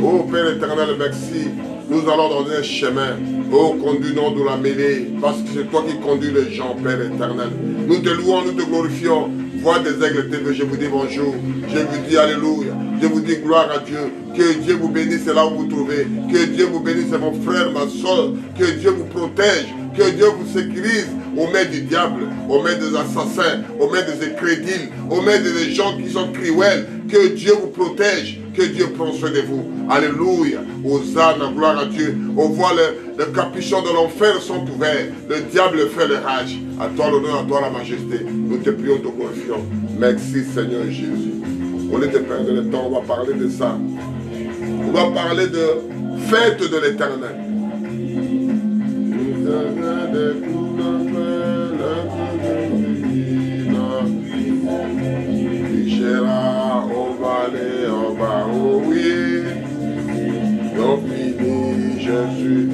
Oh Père éternel, merci. Nous allons dans un chemin. Oh, conduis-nous dans la mêlée. Parce que c'est toi qui conduis les gens, Père éternel. Nous te louons, nous te glorifions. Voix des aigles TV, je vous dis bonjour. Je vous dis alléluia. Je vous dis gloire à Dieu. Que Dieu vous bénisse là où vous trouvez. Que Dieu vous bénisse, mon frère, ma soeur. Que Dieu vous protège. Que Dieu vous sécurise aux mains du diable, aux mains des assassins, aux mains des crédiles, aux mains des gens qui sont cruels. Que Dieu vous protège. Que Dieu prenne soin de vous. Alléluia. Hosanna, gloire à Dieu. On voit les capuchons de l'enfer sont ouverts. Le diable fait le rage. À toi l'honneur, à toi la majesté. Nous te prions, te glorifions. Merci Seigneur Jésus. Au lieu de perdre le temps, on va parler de ça. On va parler de fête de l'éternel. Jésus,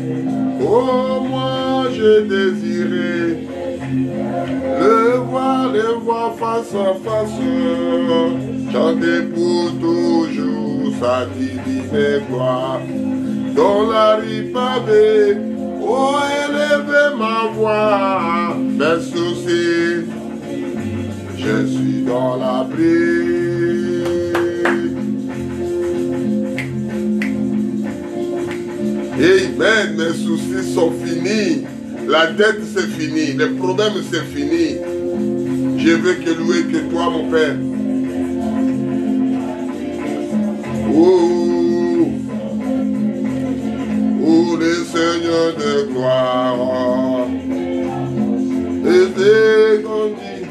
oh moi j'ai désiré le voir face à face, chanter pour toujours sa divine gloire. Dans la rue pavée, oh élever ma voix, mes soucis, je suis dans l'abri. Amen, mes soucis sont finis. La dette c'est fini. Les problèmes c'est fini. Je veux que louer que toi mon Père. Oh, oh le Seigneur de gloire. Et c'est qu'on dit.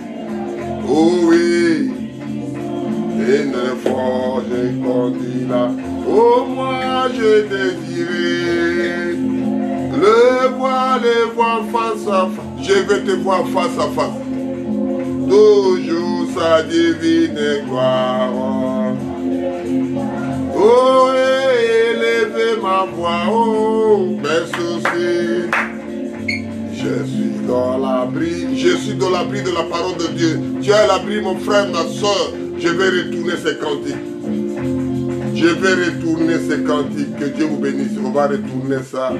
Oh oui. Et une fois j'ai conduit là. Oh moi je désirais le voir face à face. Je vais te voir face à face. Toujours sa divine gloire. Oh, élever ma voix, oh, mes soucis. Je suis dans l'abri. Je suis dans l'abri de la parole de Dieu. Tu es à l'abri, mon frère, ma soeur. Je vais retourner ces cantiques. Je vais retourner ces cantiques. Que Dieu vous bénisse. On va retourner ça.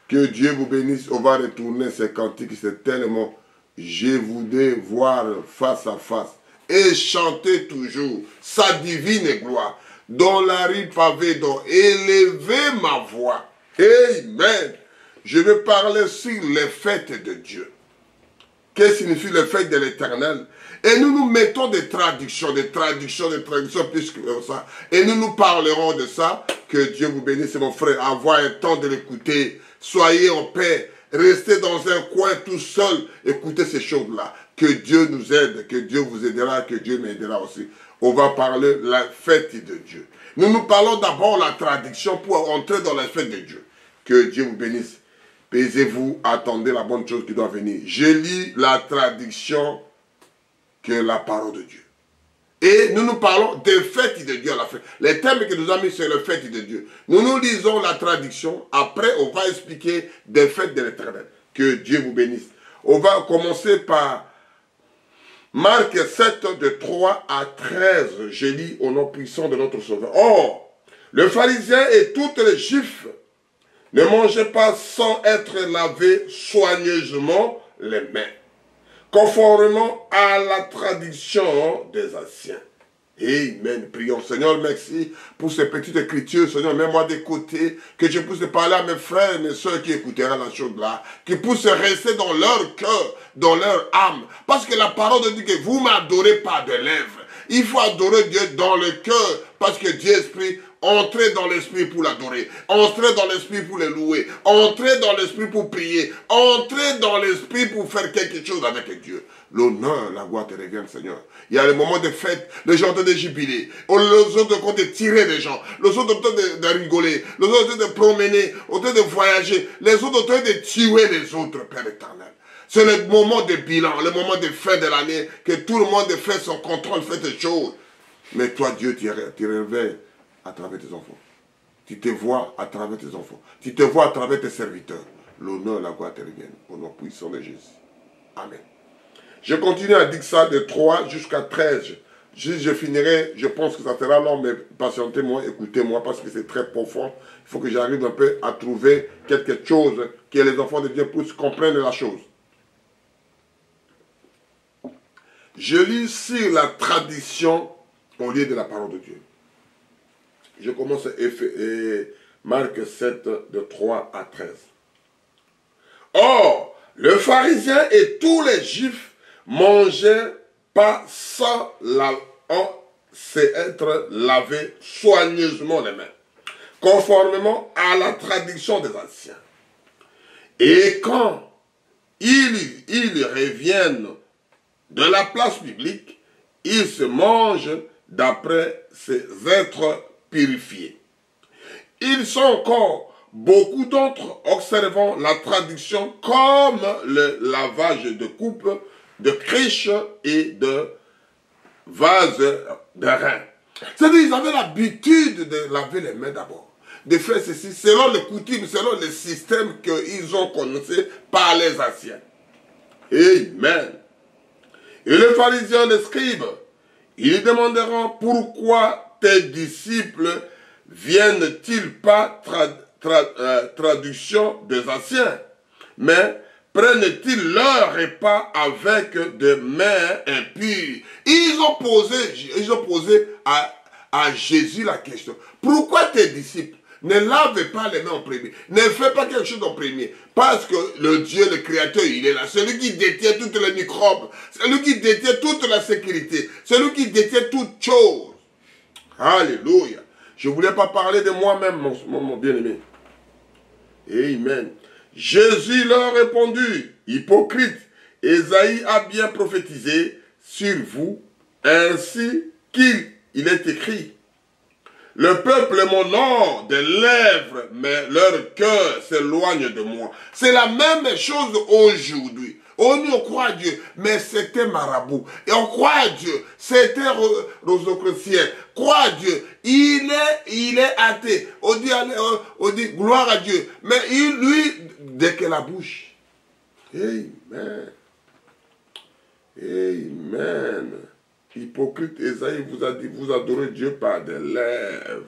Que Dieu vous bénisse. On va retourner ces cantiques. C'est tellement. Je voudrais voir face à face. Et chanter toujours sa divine gloire. Dans la rue pavée, donc élever ma voix. Amen. Je vais parler sur les fêtes de Dieu. Qu'est-ce que signifie les fêtes de l'Éternel? Et nous nous mettons des traductions, plus que ça. Et nous parlerons de ça. Que Dieu vous bénisse, mon frère. Avoir un temps de l'écouter. Soyez en paix. Restez dans un coin tout seul. Écoutez ces choses-là. Que Dieu nous aide. Que Dieu vous aidera. Que Dieu m'aidera aussi. On va parler de la fête de Dieu. Nous parlons d'abord la traduction pour entrer dans la fête de Dieu. Que Dieu vous bénisse. Paisez-vous, attendez la bonne chose qui doit venir. Je lis la traduction que la parole de Dieu. Et nous parlons des fêtes de Dieu à la fin. Les thèmes que nous avons mis sur les fêtes de Dieu. Nous lisons la traduction. Après, on va expliquer des fêtes de l'Éternel. Que Dieu vous bénisse. On va commencer par Marc 7, de 3 à 13. Je lis au nom puissant de notre Sauveur. Or, le pharisien et tous les Juifs ne mangeaient pas sans être lavés soigneusement les mains, conformément à la tradition des anciens. Amen. Prions. Seigneur, merci pour ces petites écritures. Seigneur, mets-moi de côté, que je puisse parler à mes frères et mes soeurs qui écouteront la chose là, qui puissent rester dans leur cœur, dans leur âme. Parce que la parole de Dieu dit que vous m'adorez pas de lèvres. Il faut adorer Dieu dans le cœur, parce que Dieu Esprit, entrez dans l'esprit pour l'adorer, entrez dans l'esprit pour le louer, entrez dans l'esprit pour prier, entrez dans l'esprit pour faire quelque chose avec Dieu. L'honneur, la gloire te revient, Seigneur. Il y a les moments de fête, les gens ont de jubiler, les autres ont de tirer les gens, les autres ont de rigoler, les autres ont de promener, ont de voyager, les autres ont de tuer les autres, Père éternel. C'est le moment de bilan, le moment de fin de l'année, que tout le monde fait son contrôle, fait des choses. Mais toi, Dieu, tu réveilles à travers tes enfants. Tu te vois à travers tes enfants. Tu te vois à travers tes serviteurs. L'honneur, la gloire te reviennent. Au nom puissant de Jésus. Amen. Je continue à dire ça de 3 jusqu'à 13. Si je finirai, je pense que ça sera long, mais patientez-moi, écoutez-moi, parce que c'est très profond. Il faut que j'arrive un peu à trouver quelque chose que les enfants de Dieu puissent comprendre la chose. Je lis sur la tradition au lieu de la parole de Dieu. Je commence à Marc 7, de 3 à 13. Or, le pharisien et tous les juifs mangeaient pas sans être lavé soigneusement les mains, conformément à la tradition des anciens. Et quand ils reviennent de la place publique, ils se mangent d'après ces êtres purifiés. Ils sont encore beaucoup d'autres observant la tradition comme le lavage de coupes, de criches et de vases de reins. C'est-à-dire qu'ils avaient l'habitude de laver les mains d'abord, de faire ceci selon les coutumes, selon le système qu'ils ont connu par les anciens. Amen. Et les pharisiens, les scribes, ils demanderont pourquoi tes disciples viennent-ils pas traduction des anciens, mais prennent-ils leur repas avec des mains impures? Ils ont posé à Jésus la question. Pourquoi tes disciples ne lavent pas les mains en premier? Ne fais pas quelque chose en premier. Parce que le Dieu, le Créateur, il est là. Celui qui détient toutes les microbes. Celui qui détient toute la sécurité. Celui qui détient toutes choses. Alléluia. Je ne voulais pas parler de moi-même, mon bien-aimé. Amen. Jésus leur répondit, hypocrite, Ésaïe a bien prophétisé sur vous, ainsi qu'il est écrit. Le peuple m'honore des lèvres, mais leur cœur s'éloigne de moi. C'est la même chose aujourd'hui. On croit à Dieu, mais c'était marabout. Et on croit à Dieu, c'était rosicrucien. Croit à Dieu, il est athée. On dit gloire à Dieu. Mais lui, dès que la bouche. Amen. Amen. Hypocrite, Ésaïe vous a dit, vous adorez Dieu par des lèvres.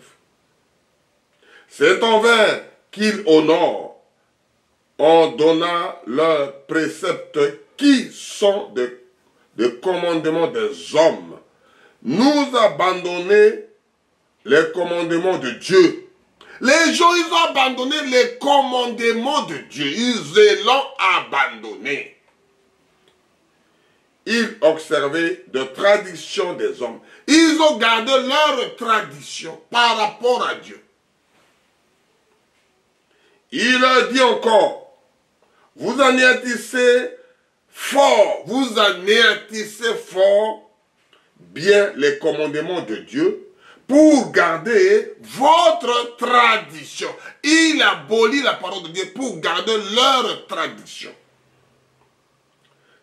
C'est en vain qu'il honore. On donna leurs préceptes qui sont des commandements des hommes. Nous abandonner les commandements de Dieu. Les gens, ils ont abandonné les commandements de Dieu. Ils l'ont abandonné. Ils observaient de traditions des hommes. Ils ont gardé leur tradition par rapport à Dieu. Il leur dit encore, vous anéantissez fort bien les commandements de Dieu pour garder votre tradition. Il abolit la parole de Dieu pour garder leur tradition.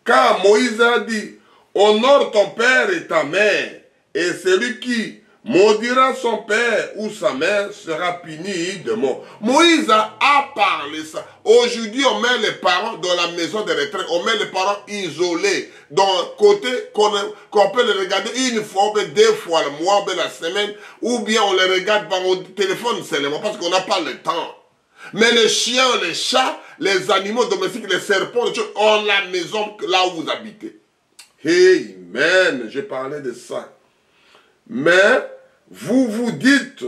Car Moïse a dit, honore ton père et ta mère, et celui qui maudira son père ou sa mère sera puni de mort. Moïse a parlé ça. Aujourd'hui, on met les parents dans la maison de retraite. On met les parents isolés. Dans côté qu'on peut les regarder une fois, deux fois le mois, la semaine. Ou bien on les regarde par au téléphone seulement parce qu'on n'a pas le temps. Mais les chiens, les chats, les animaux domestiques, les serpents, les choses, ont la maison là où vous habitez. Amen. Je parlais de ça. Mais vous vous dites,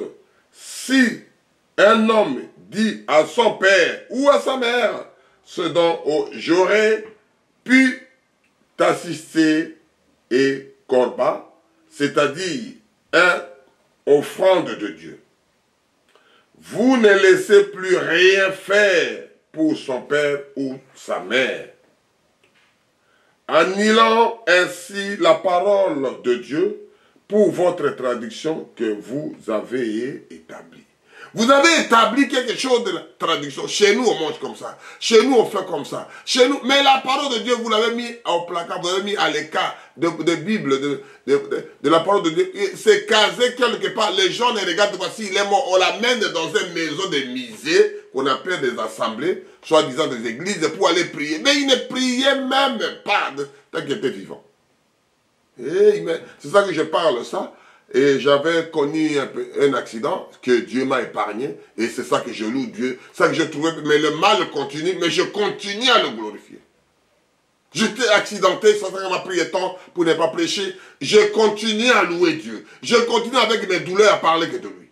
si un homme dit à son père ou à sa mère, ce dont j'aurais pu t'assister et corban, c'est-à-dire une offrande de Dieu. Vous ne laissez plus rien faire pour son père ou sa mère, annihilant ainsi la parole de Dieu pour votre traduction que vous avez établie. Vous avez établi quelque chose de la traduction. Chez nous, on mange comme ça. Chez nous, on fait comme ça. Chez nous, mais la parole de Dieu, vous l'avez mis au placard, vous l'avez mis à l'écart de Bible, de la parole de Dieu. C'est casé quelque part. Les gens les regardent, voici, il est mort. On l'amène dans une maison de misée, qu'on appelle des assemblées, soi-disant des églises, pour aller prier. Mais ils ne priaient même pas. tant qu'il était vivant. C'est ça que je parle, ça. Et j'avais connu un accident que Dieu m'a épargné. Et c'est ça que je loue Dieu. C'est ça que je trouvais. Mais le mal continue. Mais je continue à le glorifier. J'étais accidenté. Ça m'a pris le temps pour ne pas prêcher. Je continue à louer Dieu. Je continue avec mes douleurs à parler que de lui.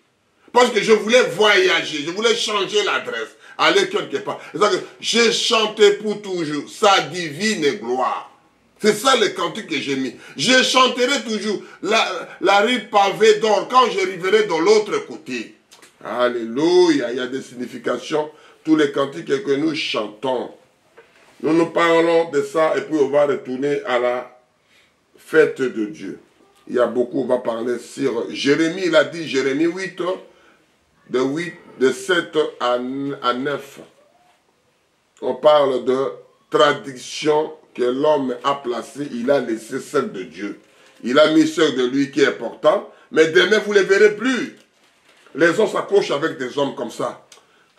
Parce que je voulais voyager. Je voulais changer l'adresse. Aller quelque part. C'est ça que j'ai chanté pour toujours sa divine gloire. C'est ça le cantique que j'ai mis. Je chanterai toujours la rue pavée d'or quand j'arriverai de l'autre côté. Alléluia. Il y a des significations. Tous les cantiques que nous chantons. Nous parlons de ça et puis on va retourner à la fête de Dieu. Il y a beaucoup, on va parler sur Jérémie. Il a dit, Jérémie 8, de 7 à 9. On parle de tradition que l'homme a placé, il a laissé celle de Dieu. Il a mis celle de lui qui est important, mais demain vous ne les verrez plus. Les hommes s'accrochent avec des hommes comme ça.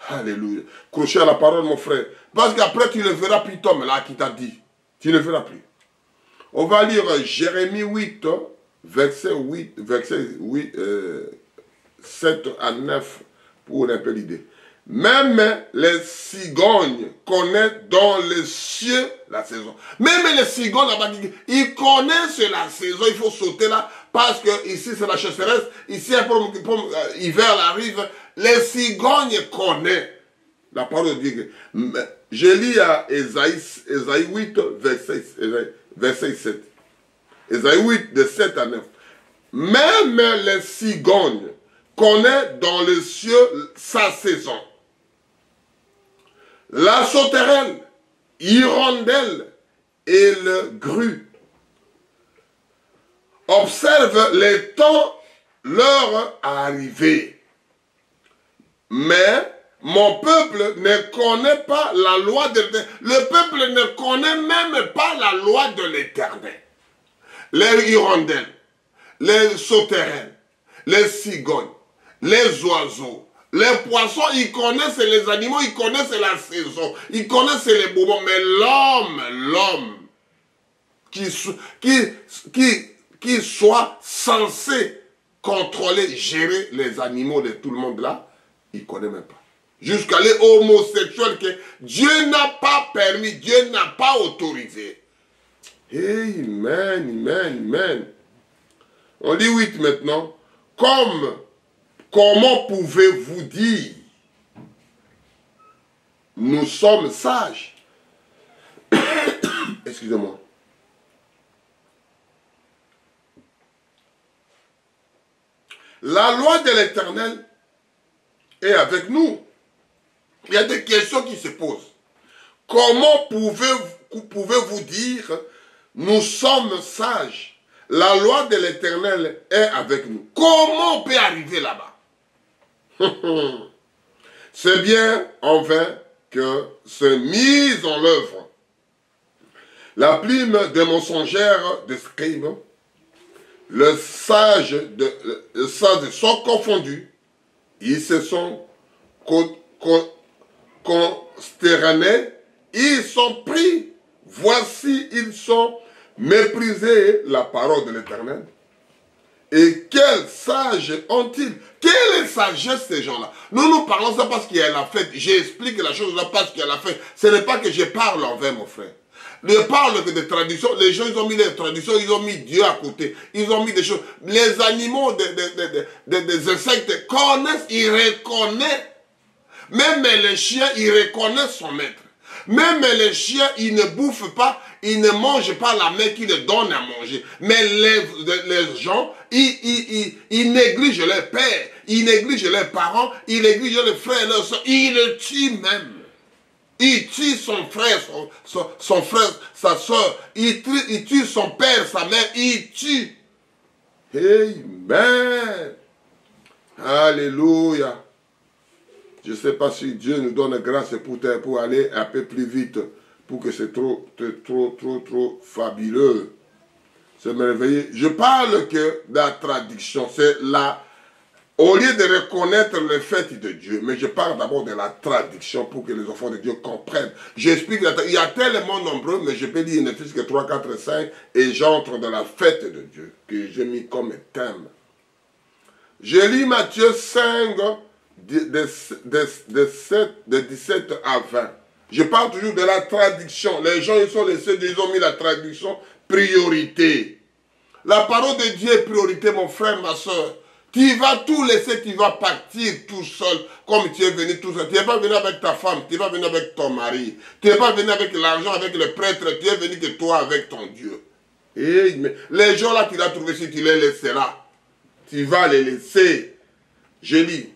Alléluia. Crochez à la parole, mon frère. Parce qu'après, tu ne verras plus Tom là qui t'a dit. Tu ne verras plus. On va lire Jérémie 8, verset 7 à 9, pour un peu l'idée. Même les cigognes connaissent dans les cieux la saison. Même les cigognes là-bas, ils connaissent la saison. Il faut sauter là parce que ici c'est la chasseresse. Ici, l'hiver arrive. Les cigognes connaissent la parole de Dieu. Je lis à Ésaïe 8, verset 7. Ésaïe 8, de 7 à 9. Même les cigognes connaissent dans les cieux sa saison. La sauterelle, hirondelle et le gru observent les temps leur arrivée. Mais mon peuple ne connaît pas la loi de l'Éternel. Le peuple ne connaît même pas la loi de l'Éternel. Les hirondelles, les sauterelles, les cigognes, les oiseaux, les poissons, ils connaissent les animaux, ils connaissent la saison, ils connaissent les moments. Mais l'homme qui soit censé contrôler, gérer les animaux de tout le monde là, il ne connaît même pas. Jusqu'à les homosexuels que Dieu n'a pas permis, Dieu n'a pas autorisé. Amen, amen, amen. On lit 8 maintenant. Comment pouvez-vous dire, nous sommes sages? Excusez-moi. La loi de l'Éternel est avec nous. Il y a des questions qui se posent. Comment pouvez-vous dire, nous sommes sages? La loi de l'Éternel est avec nous. Comment on peut arriver là-bas? C'est bien en vain que c'est mis en œuvre. La plume des mensongères de scribes, les sages sont confondus. Ils se sont consternés. Ils sont pris. Voici, ils sont méprisés la parole de l'Éternel. Et quels sages ont-ils? Quelle est sagesse ces gens-là? Nous parlons ça parce qu'il y a la fête. J'explique la chose là parce qu'il y a la fête. Ce n'est pas que je parle en vain, mon frère. Je parle que des traditions. Les gens, ils ont mis les traditions, ils ont mis Dieu à côté. Ils ont mis des choses. Les animaux, des insectes connaissent, ils reconnaissent. Même les chiens, ils reconnaissent son maître. Même les chiens, ils ne bouffent pas, ils ne mangent pas la main qui les donne à manger. Mais les gens, ils négligent leur père, ils négligent leurs parents, ils négligent leurs frères, leurs soeurs, ils le tuent même. Ils tuent son frère, son frère, sa soeur, ils tuent son père, sa mère, ils tuent. Amen. Alléluia. Je ne sais pas si Dieu nous donne grâce pour aller un peu plus vite, pour que c'est trop fabuleux. C'est merveilleux. Je parle que de la traduction, c'est là, Au lieu de reconnaître le fait de Dieu, mais je parle d'abord de la traduction pour que les enfants de Dieu comprennent. J'explique, il y a tellement nombreux, mais je peux dire ne fût-ce que 3, 4, 5, et j'entre dans la fête de Dieu, que j'ai mis comme thème. Je lis Matthieu 5, de 17 à 20. Je parle toujours de la traduction. Les gens, ils sont laissés, ils ont mis la traduction priorité. La parole de Dieu est priorité, mon frère, ma soeur. Tu vas tout laisser, tu vas partir tout seul, comme tu es venu tout seul. Tu n'es pas venu avec ta femme, tu n'es pas venu avec ton mari. Tu n'es pas venu avec l'argent, avec le prêtre, tu es venu que toi avec ton Dieu. Et les gens là, tu l'as trouvé, si tu les laisseras, tu vas les laisser. Je lis.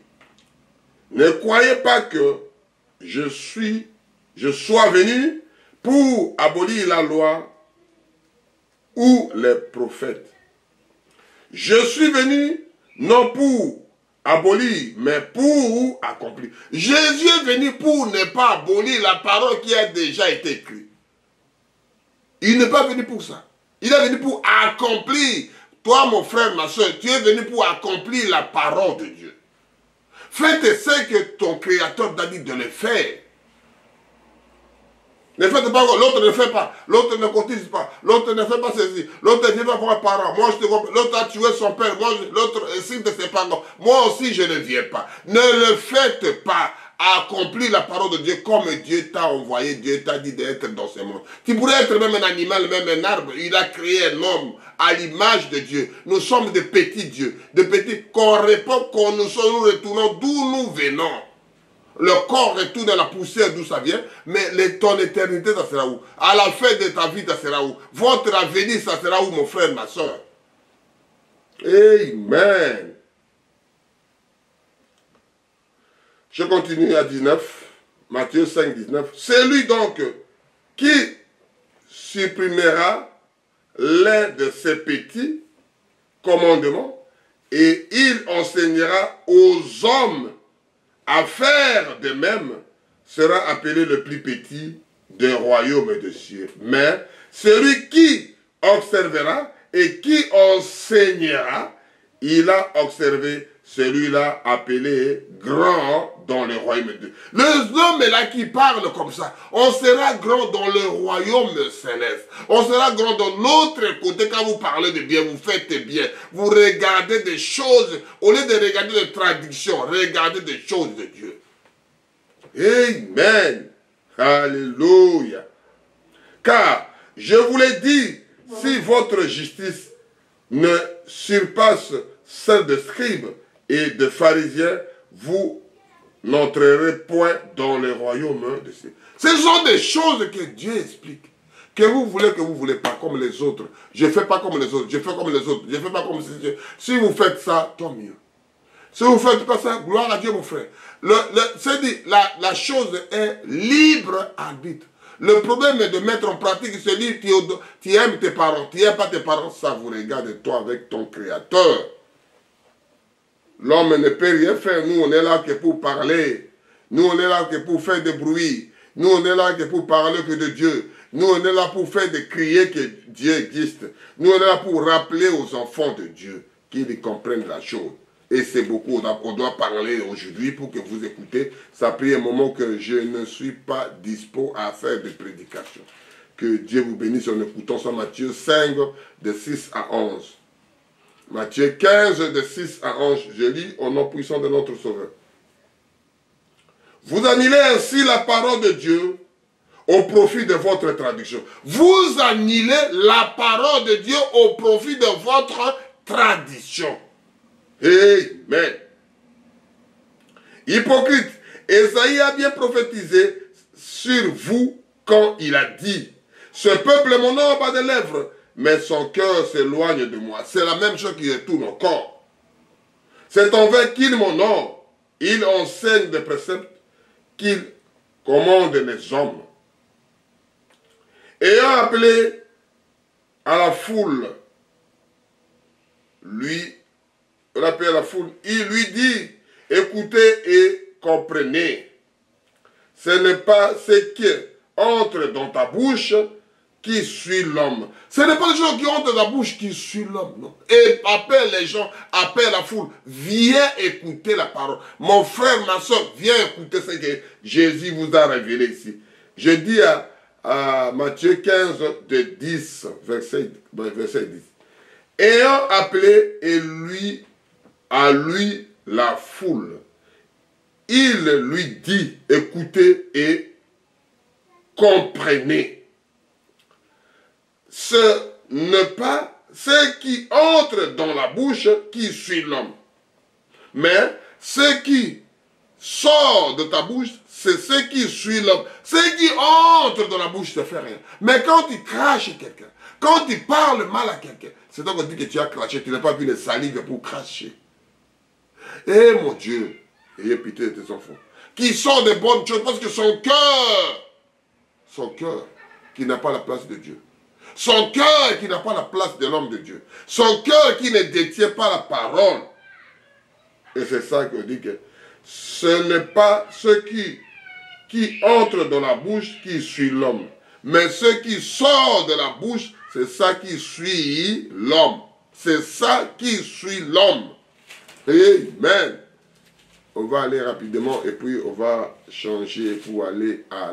Ne croyez pas que je sois venu pour abolir la loi ou les prophètes. Je suis venu non pour abolir, mais pour accomplir. Jésus est venu pour ne pas abolir la parole qui a déjà été écrite. Il n'est pas venu pour ça. Il est venu pour accomplir. Toi, mon frère, ma soeur, tu es venu pour accomplir la parole de Dieu. Faites ce que ton Créateur t'a dit de le faire. Ne faites pas, l'autre ne fait pas, l'autre ne cotise pas, l'autre ne fait pas ceci, l'autre ne vient pas voir un parent, moi je te comprends, l'autre a tué son père, l'autre s'il ne sait pas, moi aussi je ne viens pas. Ne le faites pas, accomplis la parole de Dieu comme Dieu t'a envoyé, Dieu t'a dit d'être dans ce monde. Tu pourrais être même un animal, même un arbre, il a créé un homme à l'image de Dieu. Nous sommes des petits dieux, des petits, qu'on répond, nous retournons d'où nous venons. Le corps retourne à la poussière d'où ça vient, mais ton éternité, ça sera où? À la fin de ta vie, ça sera où? Votre avenir, ça sera où, mon frère, ma soeur? Amen. Je continue à 19, Matthieu 5, 19. C'est lui donc qui supprimera l'un de ces petits commandements et il enseignera aux hommes à faire de même, sera appelé le plus petit des royaumes de cieux. Mais celui qui observera et qui enseignera, il a observé celui-là appelé grand dans le royaume de Dieu. Les hommes là qui parlent comme ça, on sera grand dans le royaume céleste. On sera grand dans l'autre côté. Quand vous parlez de bien, vous faites bien. Vous regardez des choses, au lieu de regarder des traductions, regardez des choses de Dieu. Amen. Alléluia. Car, je vous l'ai dit, si votre justice ne surpasse celle de scribes et de pharisiens, vous n'entrerez point dans le royaume de Dieu. Ce sont des choses que Dieu explique. Que vous voulez pas comme les autres. Je ne fais pas comme les autres, je fais comme les autres, je ne fais pas comme si. Si vous faites ça, tant mieux. Si vous ne faites pas ça, gloire à Dieu, mon frère. La chose est libre arbitre. Le problème est de mettre en pratique ce livre. Tu aimes tes parents, tu n'aimes pas tes parents, ça vous regarde toi avec ton Créateur. L'homme ne peut rien faire. Nous, on est là que pour parler. Nous, on est là que pour faire des bruits. Nous, on est là que pour parler que de Dieu. Nous, on est là pour faire des crier que Dieu existe. Nous, on est là pour rappeler aux enfants de Dieu qu'ils comprennent la chose. Et c'est beaucoup. On doit parler aujourd'hui pour que vous écoutez. Ça a pris un moment que je ne suis pas dispo à faire des prédications. Que Dieu vous bénisse en écoutant ça. Matthieu 5, de 6 à 11. Matthieu 15, de 6 à 11, je lis au nom puissant de notre Sauveur. Vous annulez ainsi la parole de Dieu au profit de votre traduction. Vous annulez la parole de Dieu au profit de votre tradition. Amen. Hypocrite, Ésaïe a bien prophétisé sur vous quand il a dit, ce peuple m'honore pas de lèvres, mais son cœur s'éloigne de moi. C'est la même chose qui retourne encore. C'est envers qu'il m'honore. Il enseigne des préceptes qu'il commande les hommes. Ayant appelé à la foule, il lui dit, écoutez et comprenez. Ce n'est pas ce qui entre dans ta bouche qui suit l'homme. Ce n'est pas les gens qui ont de la bouche qui suivent l'homme, non. Et appelle les gens, appelle la foule, viens écouter la parole. Mon frère, ma soeur, viens écouter ce que Jésus vous a révélé ici. Je dis à Matthieu 15, de 10, verset 10. Ayant appelé à lui la foule, il lui dit, écoutez et comprenez. Ce n'est pas ce qui entre dans la bouche qui suit l'homme, mais ce qui sort de ta bouche, c'est ce qui suit l'homme. Ce qui entre dans la bouche ne fait rien. Mais quand tu craches quelqu'un, quand tu parles mal à quelqu'un, c'est donc on dit que tu as craché, tu n'as pas vu les salives pour cracher. Eh mon Dieu, ayez pitié de tes enfants, qui sont des bonnes choses, parce que son cœur qui n'a pas la place de Dieu, son cœur qui n'a pas la place de l'homme de Dieu, son cœur qui ne détient pas la parole. Et c'est ça qu'on dit que ce n'est pas ce qui entre dans la bouche qui suit l'homme, mais ce qui sort de la bouche, c'est ça qui suit l'homme. C'est ça qui suit l'homme. Amen. On va aller rapidement et puis on va changer pour aller à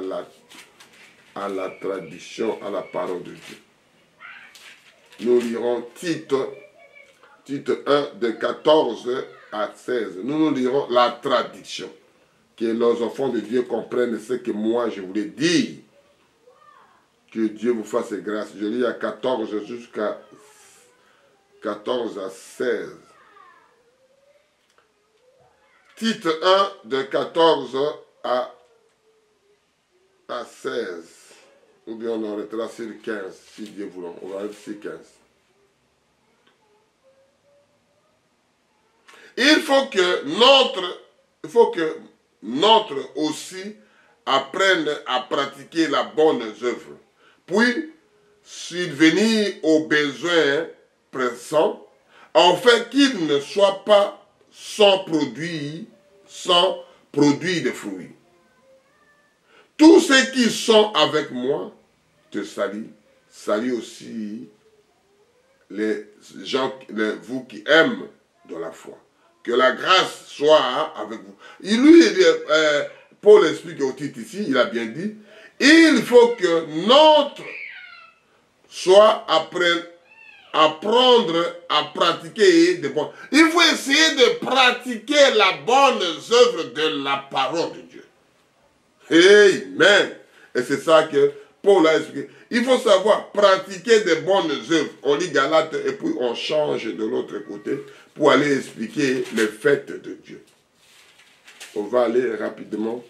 la tradition, à la parole de Dieu. Nous lirons Tite 1 de 14 à 16. Nous lirons la tradition. Que nos enfants de Dieu comprennent ce que moi je voulais dire. Que Dieu vous fasse grâce. Je lis à 14 jusqu'à 14 à 16. Tite 1 de 14 à 16. Ou bien on arrêtera sur 15, si Dieu voulait. On va arrêter sur 15. Il faut que notre aussi apprenne à pratiquer la bonne œuvre, puis subvenir aux besoins pressants, afin qu'ils ne soient pas sans produit de fruits. Tous ceux qui sont avec moi te saluent. Salue aussi les gens, vous qui aiment dans la foi. Que la grâce soit avec vous. Paul explique au titre ici, il a bien dit, il faut que notre soit apprendre à pratiquer des bonnes. Il faut essayer de pratiquer la bonne œuvre de la parole de Dieu. Amen. Et c'est ça que Paul a expliqué. Il faut savoir pratiquer des bonnes œuvres. On lit Galates et puis on change de l'autre côté pour aller expliquer les fêtes de Dieu. On va aller rapidement.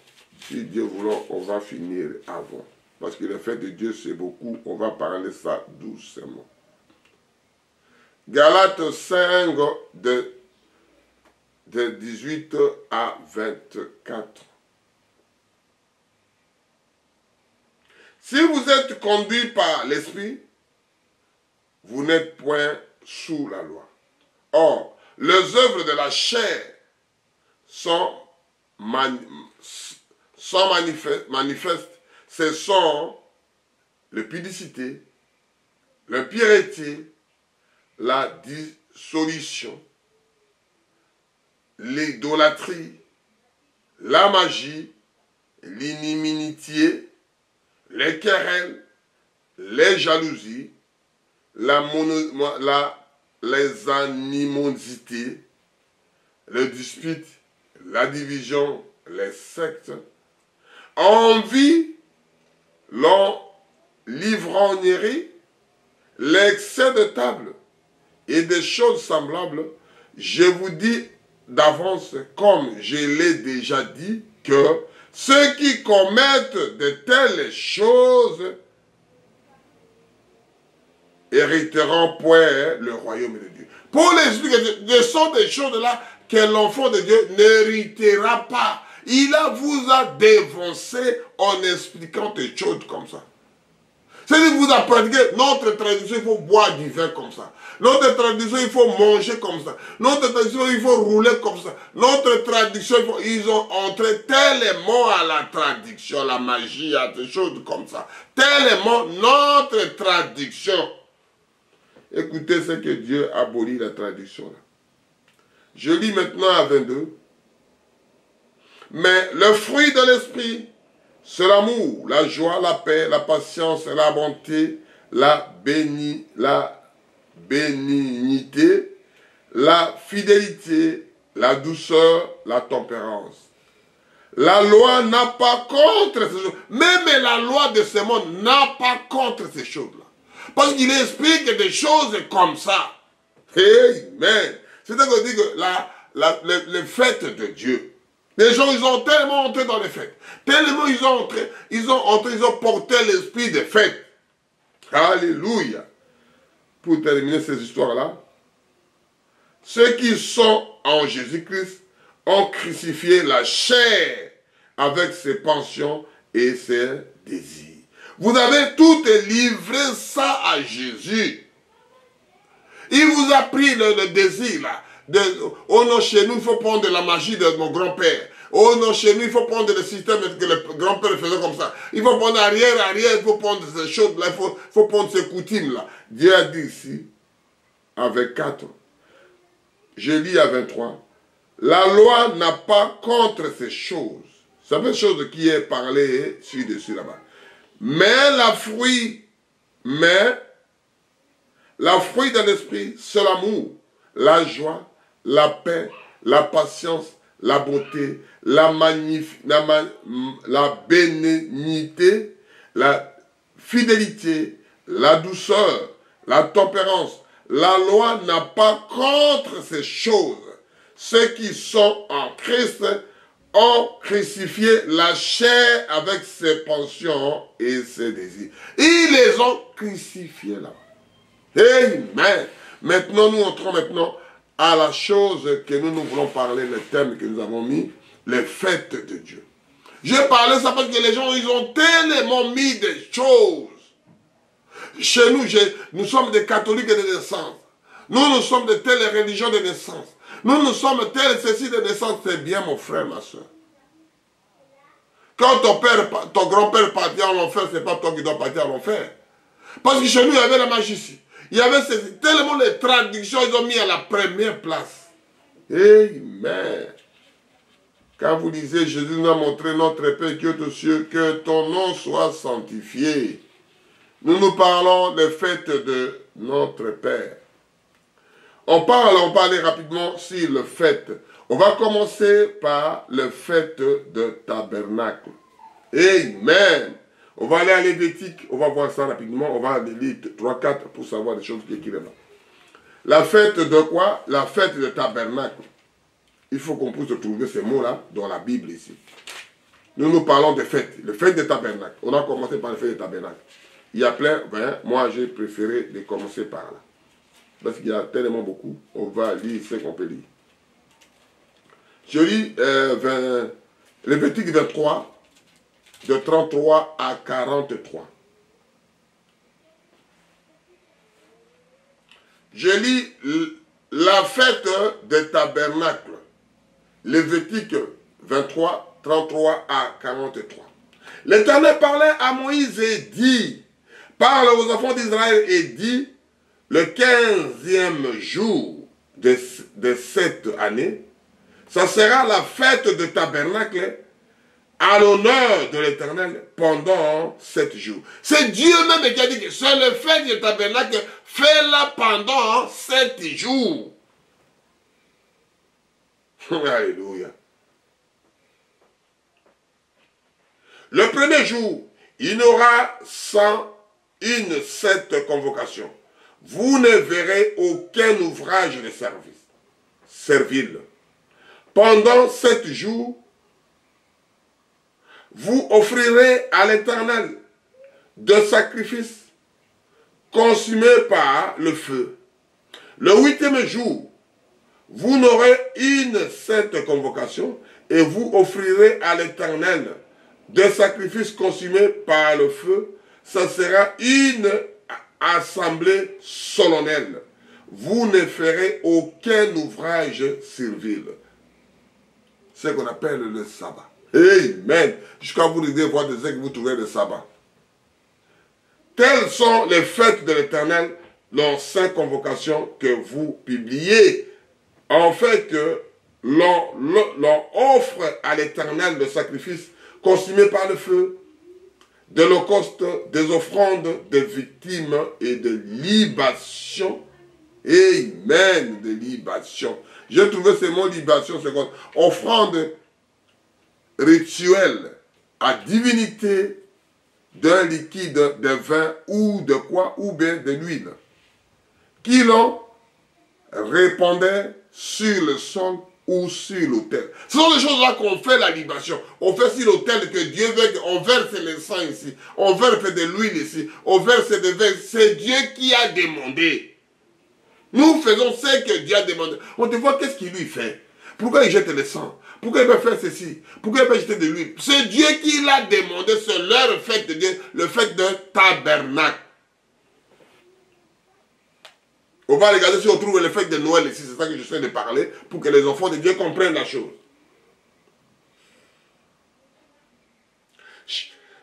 Si Dieu voulant, on va finir avant. Parce que les fêtes de Dieu, c'est beaucoup. On va parler ça doucement. Galates 5 de 18 à 24. Si vous êtes conduit par l'Esprit, vous n'êtes point sous la loi. Or, les œuvres de la chair sont manifestes. Ce sont l'impureté, l'impiété, la dissolution, l'idolâtrie, la magie, l'inimitié, les querelles, les jalousies, les animosités, les disputes, la division, les sectes, envie, l'ivrognerie, l'excès de table et des choses semblables. Je vous dis d'avance, comme je l'ai déjà dit, que ceux qui commettent de telles choses hériteront point le royaume de Dieu. Pour l'expliquer, ce sont des choses-là que l'enfant de Dieu n'héritera pas. Il vous a dévancé en expliquant des choses comme ça. C'est-à-dire que vous a pratiqué notre tradition, il faut boire du vin comme ça. Notre tradition, il faut manger comme ça. Notre tradition, il faut rouler comme ça. Notre tradition, ils ont entré tellement à la tradition, la magie, à des choses comme ça. Tellement notre tradition. Écoutez ce que Dieu abolit la tradition là. Je lis maintenant à 22. Mais le fruit de l'esprit, c'est l'amour, la joie, la paix, la patience, la bonté, la bénignité, la fidélité, la douceur, la tempérance. La loi n'a pas contre ces choses. Même la loi de ce monde n'a pas contre ces choses-là. Parce qu'il explique des choses comme ça. Amen. C'est-à-dire qu'on dit que les fêtes de Dieu, les gens, ils ont tellement entré dans les fêtes. Tellement ils ont porté l'esprit des fêtes. Alléluia. Pour terminer ces histoires-là, ceux qui sont en Jésus-Christ ont crucifié la chair avec ses passions et ses désirs. Vous avez tout livré ça à Jésus. Il vous a pris le désir là. Oh non, chez nous, il faut prendre de la magie de mon grand-père. Oh non, chez nous, il faut prendre le système que le grand-père faisait comme ça. Il faut prendre arrière, il faut prendre ces choses-là, il faut prendre ces coutumes-là. Dieu a dit ici, avec 4, je lis à 23, la loi n'a pas contre ces choses. C'est une chose qui est parlée ci-dessus là-bas. Mais la fruit de l'esprit, c'est l'amour, la joie, la paix, la patience, la beauté, la bénignité, la fidélité, la douceur, la tempérance. La loi n'a pas contre ces choses. Ceux qui sont en Christ ont crucifié la chair avec ses passions et ses désirs. Ils les ont crucifiés là. Amen. Maintenant, nous entrons maintenant à la chose que nous voulons parler, le thème que nous avons mis, les fêtes de Dieu. Je parlais ça parce que les gens, ils ont tellement mis des choses. Chez nous, nous sommes des catholiques de naissance. Nous sommes de telles religions de naissance. Nous sommes tels ceci de naissance. C'est bien, mon frère, ma soeur. Quand ton grand-père partit en enfer, ce n'est pas toi qui dois partir en enfer. Parce que chez nous, il y avait la magie ici. Il y avait tellement les traditions, ils ont mis à la première place. Amen. Quand vous lisez, Jésus nous a montré notre Père qui est aux cieux, que ton nom soit sanctifié. Nous parlons des fêtes de notre Père. On parlait rapidement sur le fête. On va commencer par le fête de tabernacle. Amen. On va aller à Lévitique, on va voir ça rapidement. On va lire 3-4 pour savoir les choses qui est là. La fête de quoi? La fête de tabernacle. Il faut qu'on puisse trouver ces mots-là dans la Bible ici. Nous parlons de fêtes. Le fête de tabernacle. On a commencé par le fête de tabernacle. Il y a plein, moi j'ai préféré de commencer par là. Parce qu'il y a tellement beaucoup. On va lire ce qu'on peut lire. Je lis Lévitique 23, de 33 à 43. Je lis la fête des tabernacles. Lévitique 23, 33 à 43. L'Éternel parlait à Moïse et dit, parle aux enfants d'Israël et dit, le 15e jour de cette année, ça sera la fête de tabernacle à l'honneur de l'Éternel pendant 7 jours. C'est Dieu même qui a dit que c'est le fête du tabernacle, fais-la pendant 7 jours. Alléluia. Le premier jour, il y aura 107 convocations. Vous ne verrez aucun ouvrage de service, servile. Pendant 7 jours, vous offrirez à l'Éternel de sacrifices consumés par le feu. Le 8e jour, vous n'aurez une sainte convocation et vous offrirez à l'Éternel de sacrifices consumés par le feu Ça sera une assemblée solennelle. Vous ne ferez aucun ouvrage servile. C'est ce qu'on appelle le sabbat. Amen. Jusqu'à vous dire voir de ce que vous trouvez le sabbat. Telles sont les fêtes de l'Éternel, leurs 5 convocations que vous publiez. En fait que l'on offre à l'Éternel le sacrifice consumé par le feu, de l'holocauste, des offrandes, des victimes et de libations. Amen, de libations. J'ai trouvé ce mot libation, c'est quoi? Offrande rituelle à divinité d'un liquide, de vin ou de quoi, ou bien de l'huile, qui l'on répandait sur le sol ou sur l'autel. Ce sont les choses-là qu'on fait la libation. On fait sur l'autel que Dieu veut, on verse le sang ici, on verse de l'huile ici, on verse de vin. C'est Dieu qui a demandé. Nous faisons ce que Dieu a demandé. On te voit qu'est-ce qu'il lui fait. Pourquoi il jette le sang? Pourquoi il veut faire ceci? Pourquoi il veut jeter de l'huile? C'est Dieu qui l'a demandé, c'est leur fête de Dieu, le fait d'un tabernacle. On va regarder si on trouve le fait de Noël ici, c'est ça que j'essaie de parler, pour que les enfants de Dieu comprennent la chose.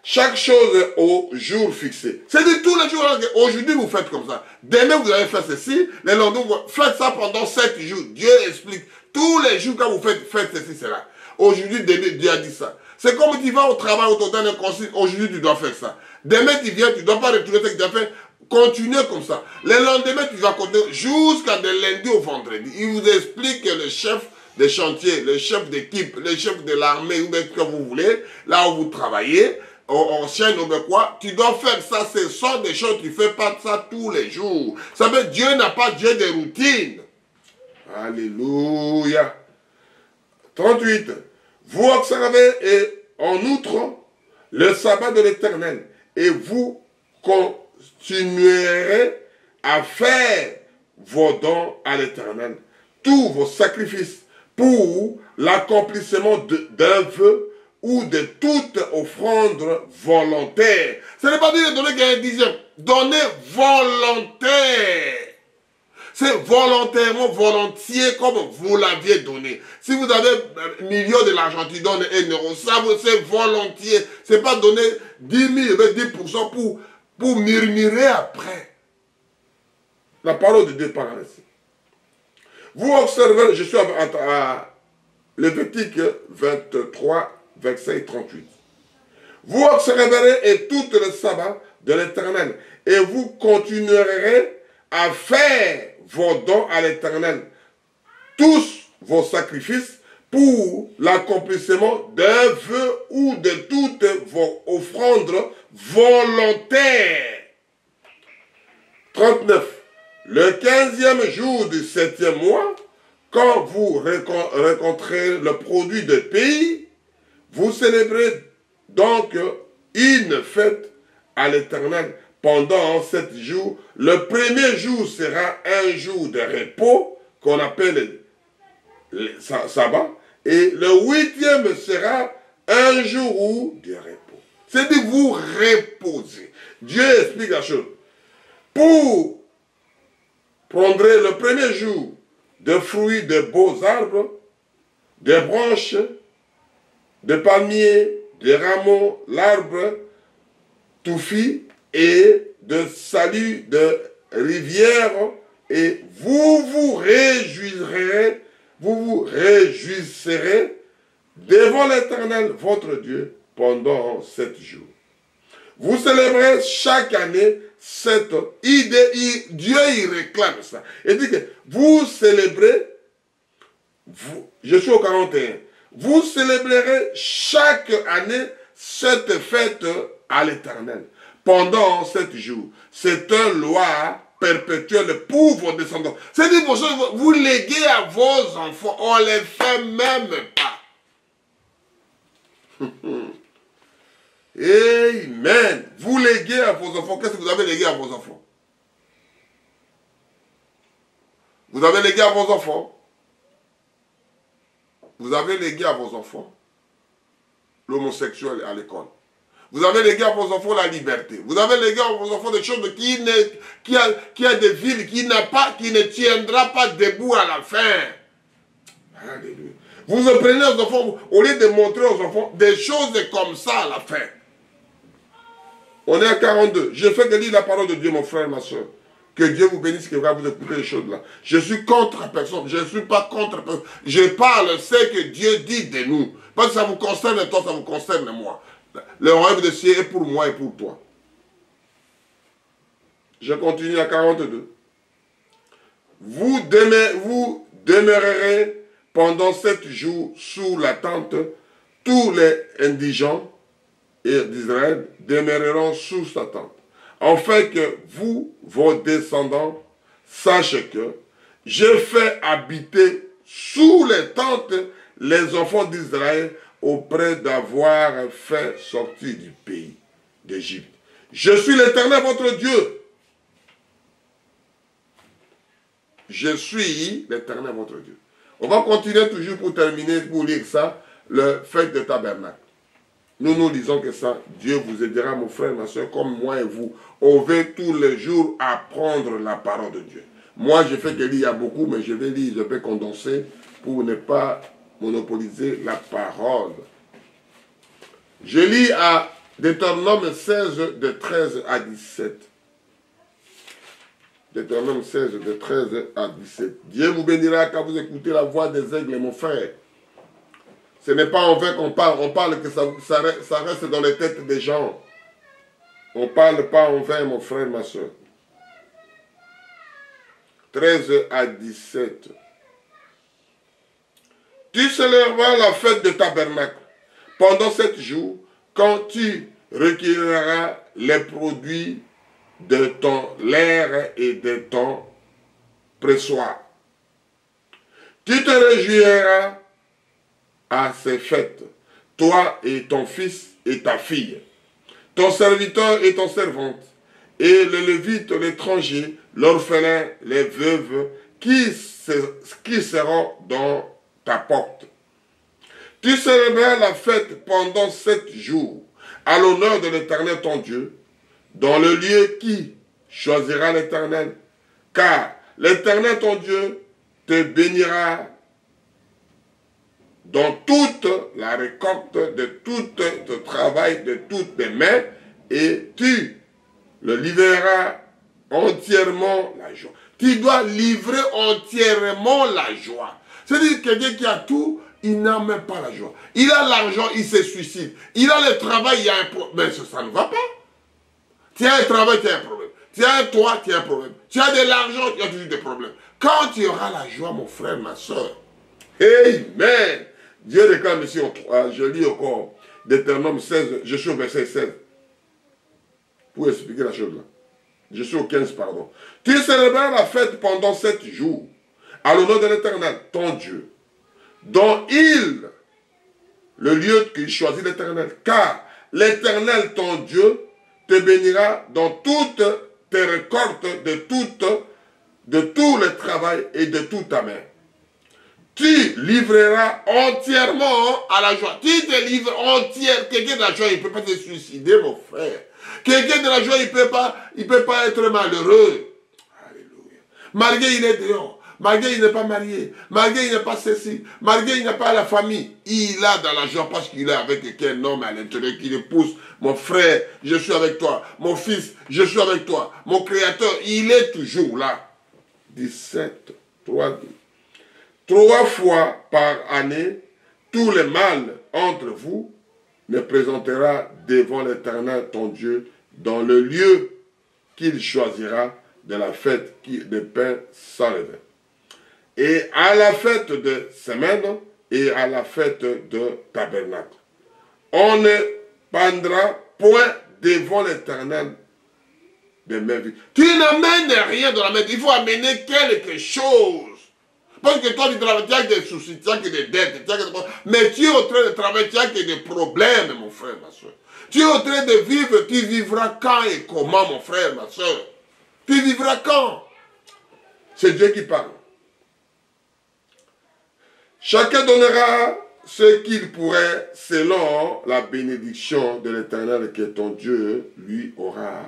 Chaque chose au jour fixé. C'est-à-dire tous les jours, aujourd'hui vous faites comme ça. Demain vous allez faire ceci, le lendemain vous faites ça pendant 7 jours. Dieu explique. Tous les jours quand vous faites ceci, cela. Aujourd'hui, Dieu a dit ça. C'est comme tu vas au travail, on te donne un conseil, aujourd'hui tu dois faire ça. Demain tu viens, tu ne dois pas retourner ce que tu as fait. Continuez comme ça. Le lendemain, tu vas continuer jusqu'à de lundi au vendredi. Il vous explique que le chef de chantier, le chef d'équipe, le chef de l'armée, ou bien ce que vous voulez, là où vous travaillez, en chaîne ou bien quoi, tu dois faire ça. Ce sont des choses, tu ne fais pas ça tous les jours. Ça veut dire Dieu n'a pas Dieu de routine. Alléluia. 38. Vous observez et en outre le sabbat de l'Éternel et vous continuerez à faire vos dons à l'Éternel, tous vos sacrifices pour l'accomplissement d'un vœu ou de toute offrande volontaire. Ce n'est pas dire de donner qu'un dixième, donner volontaire. C'est volontairement, volontiers, comme vous l'aviez donné. Si vous avez un million de l'argent, tu donnes 1 euro. Ça, c'est volontiers. Ce n'est pas donner 10 000, 10% pour murmurer après. La parole de Dieu parle ainsi. Vous observez, je suis à Lévitique 23, verset 38. Vous observerez et tout le sabbat de l'Éternel, et vous continuerez à faire vos dons à l'Éternel, tous vos sacrifices pour l'accomplissement d'un vœu ou de toutes vos offrandes volontaires. 39. Le 15e jour du 7e mois, quand vous rencontrez le produit de pays, vous célébrez donc une fête à l'Éternel pendant 7 jours. Le premier jour sera un jour de repos qu'on appelle le sabbat. Et le 8e sera un jour de repos. C'est-à-dire vous reposez. Dieu explique la chose. Pour prendre le premier jour de fruits de beaux arbres, de branches, de palmiers, de rameaux, l'arbre touffi et de salut de rivières, et vous vous réjouirez devant l'Éternel, votre Dieu, pendant 7 jours. Vous célébrez chaque année cette idée, Dieu il réclame ça. Il dit que vous célébrez, je suis au 41, vous célébrerez chaque année cette fête à l'Éternel pendant 7 jours. C'est une loi perpétuelle pour vos descendants. C'est-à-dire que vous léguez à vos enfants, on ne les fait même pas. Amen. Vous léguez à vos enfants. Qu'est-ce que vous avez légué à vos enfants? Vous avez légué à vos enfants. Vous avez légué à vos enfants l'homosexuel à l'école. Vous avez légué à vos enfants la liberté. Vous avez légué à vos enfants des choses qui a des villes qui ne tiendra pas debout à la fin. Alléluia. Vous apprenez aux enfants, au lieu de montrer aux enfants des choses comme ça à la fin. On est à 42. Je fais que lire la parole de Dieu, mon frère, ma soeur. Que Dieu vous bénisse, que va vous écouter les choses là. Je suis contre personne. Je ne suis pas contre personne. Je parle ce que Dieu dit de nous. Parce que ça vous concerne toi, ça vous concerne moi. Le royaume des cieux est pour moi et pour toi. Je continue à 42. Vous demeurerez pendant 7 jours sous la tente. Tous les indigents d'Israël demeureront sous sa tente. Afin que vous, vos descendants, sachez que j'ai fait habiter sous les tentes les enfants d'Israël auprès d'avoir fait sortir du pays d'Égypte. Je suis l'Éternel, votre Dieu. Je suis l'Éternel, votre Dieu. On va continuer toujours pour terminer, pour lire ça, le fête de tabernacle. Nous disons que ça, Dieu vous aidera, mon frère, ma soeur, comme moi et vous. On veut tous les jours apprendre la parole de Dieu. Moi, je fais que lire, il y a beaucoup, mais je vais lire, je vais condenser pour ne pas monopoliser la parole. Je lis à Deutéronome 16, de 13 à 17. Deutéronome 16, de 13 à 17. Dieu vous bénira quand vous écoutez la voix des aigles, mon frère. Ce n'est pas en vain qu'on parle. On parle que ça reste dans les têtes des gens. On ne parle pas en vain, mon frère, ma soeur. 13 à 17. Tu célébreras la fête de tabernacle pendant 7 jours, quand tu recueilleras les produits de ton lait et de ton pressoir. Tu te réjouiras à ces fêtes, toi et ton fils et ta fille, ton serviteur et ton servante, et le lévite, l'étranger, l'orphelin, les veuves, qui seront dans ta porte. Tu célébreras la fête pendant 7 jours, à l'honneur de l'Éternel ton Dieu, dans le lieu qui choisira l'Éternel, car l'Éternel ton Dieu te bénira dans toute la récolte de tout ton travail, de toutes tes mains, et tu le livreras entièrement la joie. Tu dois livrer entièrement la joie. C'est-à-dire que quelqu'un qui a tout, il n'a même pas la joie. Il a l'argent, il se suicide. Il a le travail, il y a un problème. Mais ça ne va pas. Tu as un travail, tu as un problème. Tu as un toit, tu as un problème. Tu as de l'argent, tu as toujours des problèmes. Quand tu auras la joie, mon frère, ma soeur, amen. Dieu réclame ici, je lis encore Deutéronome 16, je suis au verset 16. Pour expliquer la chose là. Je suis au 15, pardon. Tu célébreras la fête pendant 7 jours, à l'honneur de l'Éternel, ton Dieu, dont le lieu qu'il choisit l'Éternel, car l'Éternel, ton Dieu, te bénira dans toutes tes récoltes, de tout le travail et de toute ta main. Tu livreras entièrement à la joie. Tu te livres entièrement. Quelqu'un de la joie, il ne peut pas se suicider, mon frère. Quelqu'un de la joie, il ne peut pas être malheureux. Alléluia. Malgré il est dehors. Malgré il n'est pas marié. Malgré il n'est pas ceci. Malgré il n'a pas la famille. Il a dans la joie parce qu'il est avec un homme à l'intérieur qui le pousse. Mon frère, je suis avec toi. Mon fils, je suis avec toi. Mon créateur, il est toujours là. 17, 3, 3 fois par année, tout le mal entre vous me présentera devant l'Éternel ton Dieu dans le lieu qu'il choisira de la fête de pain sans levain. Et à la fête de semaine et à la fête de tabernacle. On ne pendra point devant l'Éternel de mes vies. Tu n'amènes rien dans la main. Il faut amener quelque chose. Parce que toi, tu travailles, tu as des soucis, tu as que des dettes, tu as que des problèmes. Mais tu es en train de travailler, tu as que des problèmes, mon frère, ma soeur. Tu es en train de vivre, tu vivras quand et comment, mon frère, ma soeur? Tu vivras quand? C'est Dieu qui parle. Chacun donnera ce qu'il pourrait selon la bénédiction de l'Éternel que ton Dieu lui aura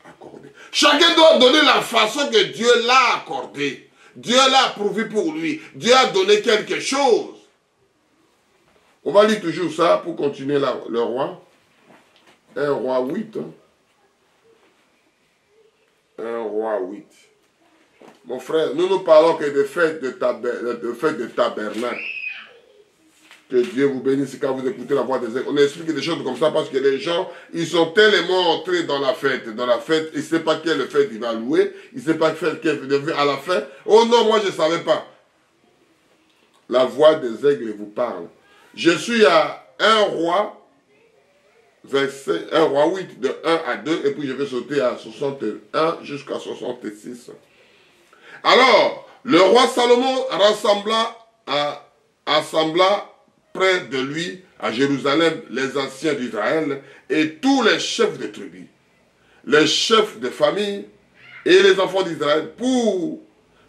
accordé. Chacun doit donner la façon que Dieu l'a accordé. Dieu l'a pourvu pour lui. Dieu a donné quelque chose. On va lire toujours ça pour continuer le roi. 1 roi 8. 1 roi 8. Mon frère, nous parlons que de fêtes de tabernacle. Que Dieu vous bénisse quand vous écoutez la voix des aigles. On explique des choses comme ça parce que les gens, ils sont tellement entrés dans la fête. Dans la fête, ils ne savent pas quelle fête il va louer. Ils ne savent pas quelle à la fin. Oh non, moi je ne savais pas. La voix des aigles vous parle. Je suis à 1 roi, verset 1 roi 8, de 1 à 2, et puis je vais sauter à 61 jusqu'à 66. Alors, le roi Salomon assembla près de lui, à Jérusalem, les anciens d'Israël et tous les chefs de tribus, les chefs de famille et les enfants d'Israël pour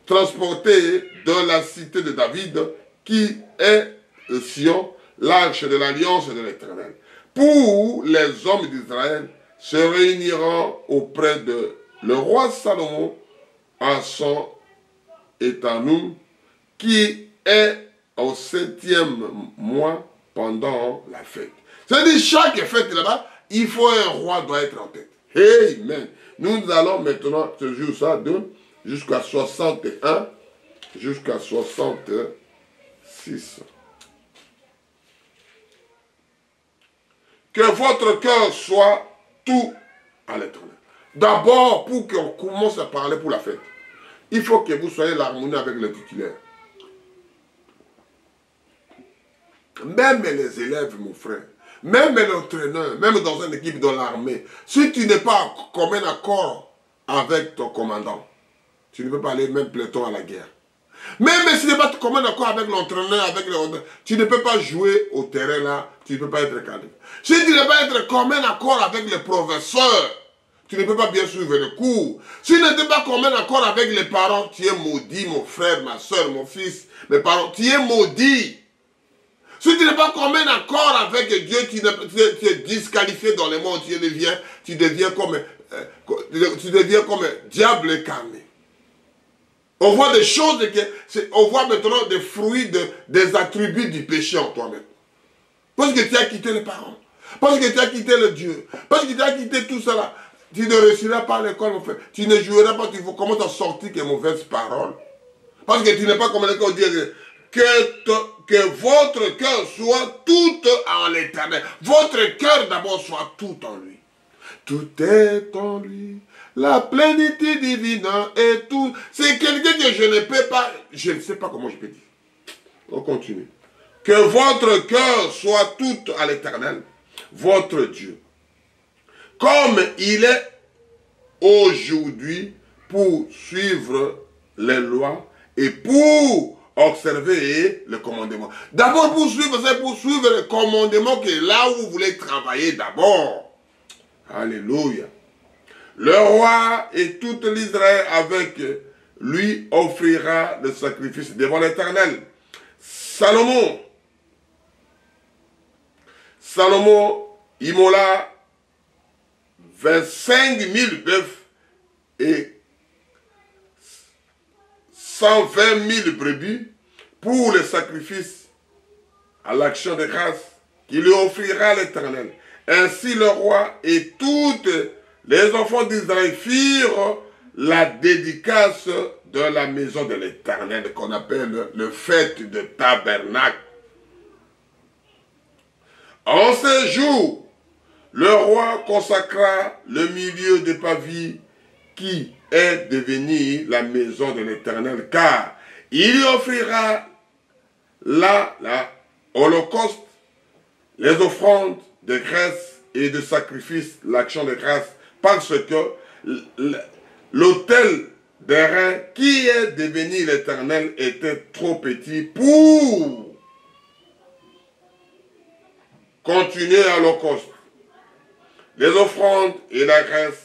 transporter dans la cité de David, qui est Sion, l'arche de l'alliance de l'Éternel. Pour les hommes d'Israël se réuniront auprès de le roi Salomon à son Étanoum, qui est au 7e mois pendant la fête. C'est-à-dire, chaque fête là-bas, il faut un roi doit être en tête. Amen. Nous allons maintenant ce jour ça jusqu'à 61, jusqu'à 66. Que votre cœur soit tout à l'Éternel. D'abord, pour qu'on commence à parler pour la fête, il faut que vous soyez l'harmonie avec le titulaire. Même les élèves, mon frère, même l'entraîneur, même dans une équipe de l'armée, si tu n'es pas en commun accord avec ton commandant, tu ne peux pas aller même peloton à la guerre. Même si tu n'es pas en commun accord avec l'entraîneur, tu ne peux pas jouer au terrain là, tu ne peux pas être cadre. Si tu ne peux pas être en commun accord avec le professeur, tu ne peux pas bien suivre le cours. Si tu n'es pas en commun accord avec les parents, tu es maudit, mon frère, ma soeur, mon fils, mes parents, tu es maudit. Si tu n'es pas commun accord avec Dieu, tu es disqualifié dans le monde, tu deviens comme un diable incarné. On voit des choses, on voit maintenant des fruits, des attributs du péché en toi-même. Parce que tu as quitté les parents, parce que tu as quitté le Dieu, parce que tu as quitté tout cela. Tu ne réussiras pas à l'école, mon frère. Tu ne joueras pas, tu comment t'en sortir que mauvaises paroles. Parce que tu n'es pas comme l'école Dieu. Que votre cœur soit tout en l'Éternel. Votre cœur d'abord soit tout en lui. Tout est en lui. La plénitude divine est tout. C'est quelqu'un que je ne peux pas, je ne sais pas comment je peux dire. On continue. Que votre cœur soit tout à l'Éternel, votre Dieu. Comme il est aujourd'hui pour suivre les lois et pour observer le commandement. D'abord pour suivre, c'est pour suivre le commandement que là où vous voulez travailler d'abord. Alléluia. Le roi et toute l'Israël avec lui offrira le sacrifice devant l'Éternel. Salomon immola 25 000 bœufs et 120 000 brebis pour le sacrifice à l'action de grâce qu'il lui offrira l'Éternel. Ainsi le roi et toutes les enfants d'Israël firent la dédicace de la maison de l'Éternel qu'on appelle le fête de tabernacle. En ce jour, le roi consacra le milieu de Pavie qui est devenu la maison de l'Éternel, car il y offrira là l'holocauste, les offrandes de graisse et de sacrifice, l'action de grâce, parce que l'autel d'airain qui est devenu l'Éternel était trop petit pour continuer à l'holocauste, les offrandes et la graisse,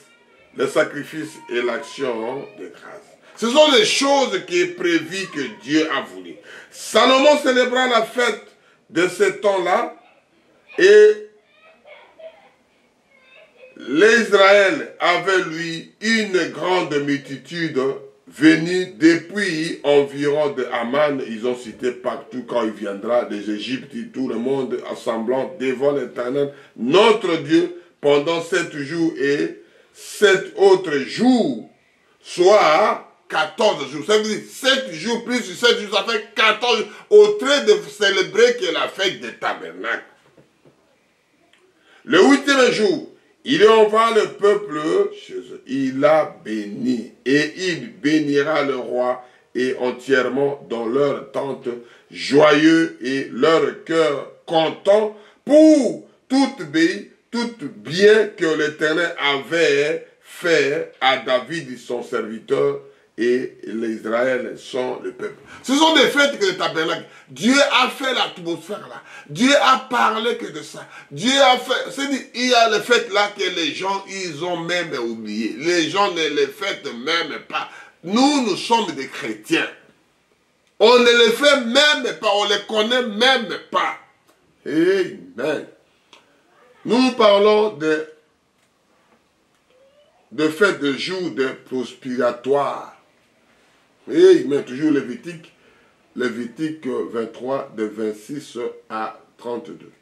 les sacrifices et l'action de grâce. Ce sont les choses qui est prévues que Dieu a voulu. Salomon célébra la fête de ce temps-là, et l'Israël avait, lui, une grande multitude venue depuis environ de Aman. Ils ont cité partout quand il viendra des Égyptes, tout le monde assemblant devant l'Éternel, notre Dieu, pendant 7 jours et 7 autres jours, soit 14 jours. Ça veut dire 7 jours plus 7 jours, ça fait 14 jours, au trait de célébrer que la fête des tabernacles. Le 8e jour, il envoie le peuple chez eux. Il a béni et il bénira le roi et entièrement dans leur tente, joyeux et leur cœur content pour tout bien que l'Éternel avait fait à David son serviteur et l'Israël sont le peuple. Ce sont des fêtes que le tabernacle. Dieu a fait l'atmosphère là. Dieu a parlé que de ça. Dieu a fait. C'est-à-dire, il y a les fêtes là que les gens, ils ont même oublié. Les gens ne les fêtent même pas. Nous sommes des chrétiens. On ne les fait même pas. On ne les connaît même pas. Amen. Nous parlons de fêtes de jours de prospiratoire. Et il met toujours Lévitique 23, de 26 à 32.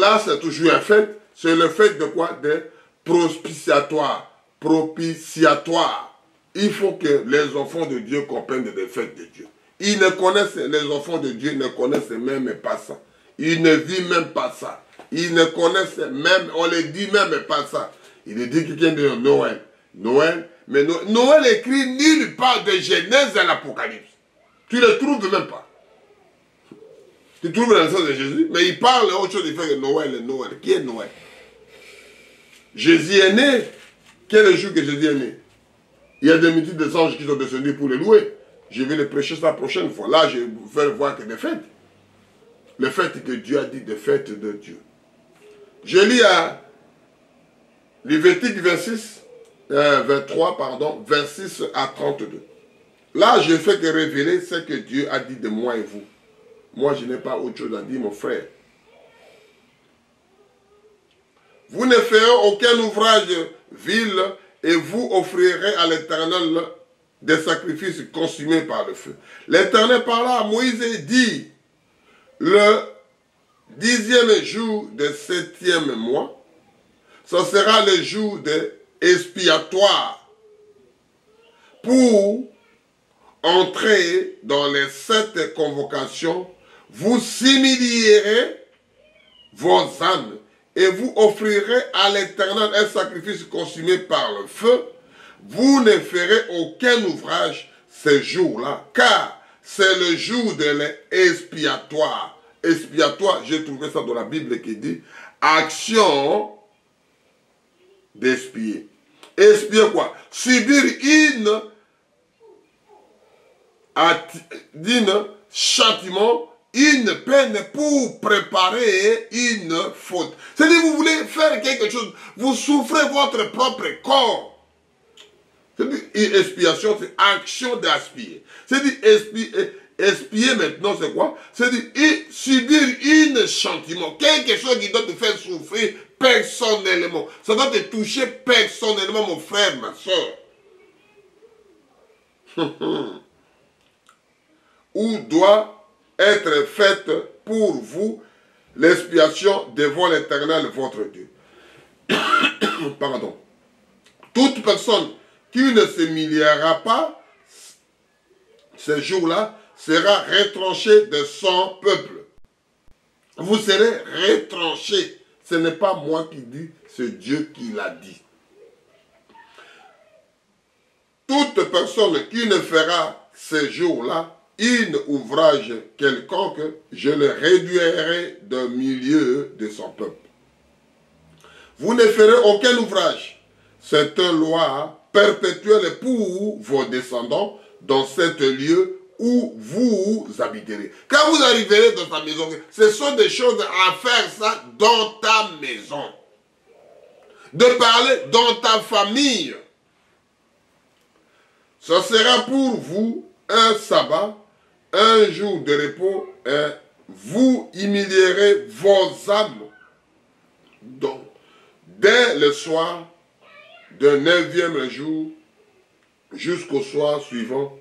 Là, c'est toujours un fait. C'est le fait de quoi? De propitiatoire. Il faut que les enfants de Dieu comprennent des fêtes de Dieu. Les enfants de Dieu ne connaissent même pas ça. Ils ne vivent même pas ça. Ils ne connaissent même, on ne dit même pas ça. Il est dit quelqu'un de Noël. Mais Noël écrit nulle part de Genèse à l'Apocalypse. Tu ne le trouves même pas. Tu trouves la naissance de Jésus, mais il parle autre chose, il fait que Noël. Qui est Noël? Jésus est né. Quel est le jour que Jésus est né? Il y a des multitudes de anges qui sont descendus pour le louer. Je vais le prêcher la prochaine fois. Là, je vais vous faire voir que des fêtes. Les fêtes que Dieu a dit, des fêtes de Dieu. Je lis à Lévitique 23, 26 à 32. Là, je fais que révéler ce que Dieu a dit de moi et vous. Moi, je n'ai pas autre chose à dire, mon frère. Vous ne ferez aucun ouvrage vil et vous offrirez à l'Éternel des sacrifices consumés par le feu. L'Éternel parla à Moïse et dit, le 10e jour du 7e mois, ce sera le jour de expiatoire pour entrer dans les 7 convocations. Vous similierez vos âmes et vous offrirez à l'Éternel un sacrifice consumé par le feu. Vous ne ferez aucun ouvrage ce jour-là, car c'est le jour de l'expiatoire. Expiatoire, j'ai trouvé ça dans la Bible qui dit action d'expier. Expier quoi? Subir d'un châtiment, une peine pour préparer une faute. C'est-à-dire, vous voulez faire quelque chose, vous souffrez votre propre corps. C'est-à-dire, expiation, c'est action d'expier. C'est-à-dire, expier maintenant, c'est quoi? C'est-à-dire, subir un châtiment, quelque chose qui doit te faire souffrir personnellement. Ça doit te toucher personnellement, mon frère, ma soeur. Où doit être faite pour vous l'expiation devant l'Éternel, votre Dieu. Pardon. Toute personne qui ne se humiliera pas ce jour-là sera retranchée de son peuple. Vous serez retranchés. Ce n'est pas moi qui dis, c'est Dieu qui l'a dit. Toute personne qui ne fera ce jour-là un ouvrage quelconque, je le réduirai du milieu de son peuple. Vous ne ferez aucun ouvrage. C'est une loi perpétuelle pour vos descendants dans cet lieu où vous habiterez. Quand vous arriverez dans ta maison, ce sont des choses à faire ça dans ta maison. De parler dans ta famille. Ce sera pour vous un sabbat un jour de repos, vous humilierez vos âmes. Donc, dès le soir du 9e jour jusqu'au soir suivant,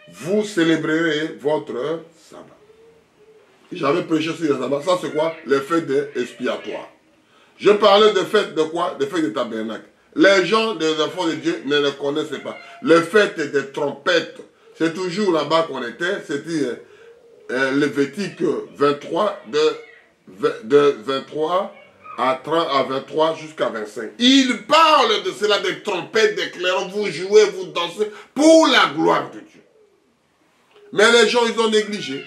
vous célébrerez votre sabbat. J'avais prêché sur le sabbat. Ça, c'est quoi? Les fêtes expiatoires. Je parlais de fêtes de quoi? De fêtes de tabernacle. Les gens, les enfants de Dieu, ne le connaissaient pas. Les fêtes des trompettes. C'est toujours là-bas qu'on était. C'était Lévitique 23, de 23 à 30 à 23 jusqu'à 25. Il parle de cela, des trompettes, des clairons. Vous jouez, vous dansez pour la gloire de Dieu. Mais les gens, ils ont négligé.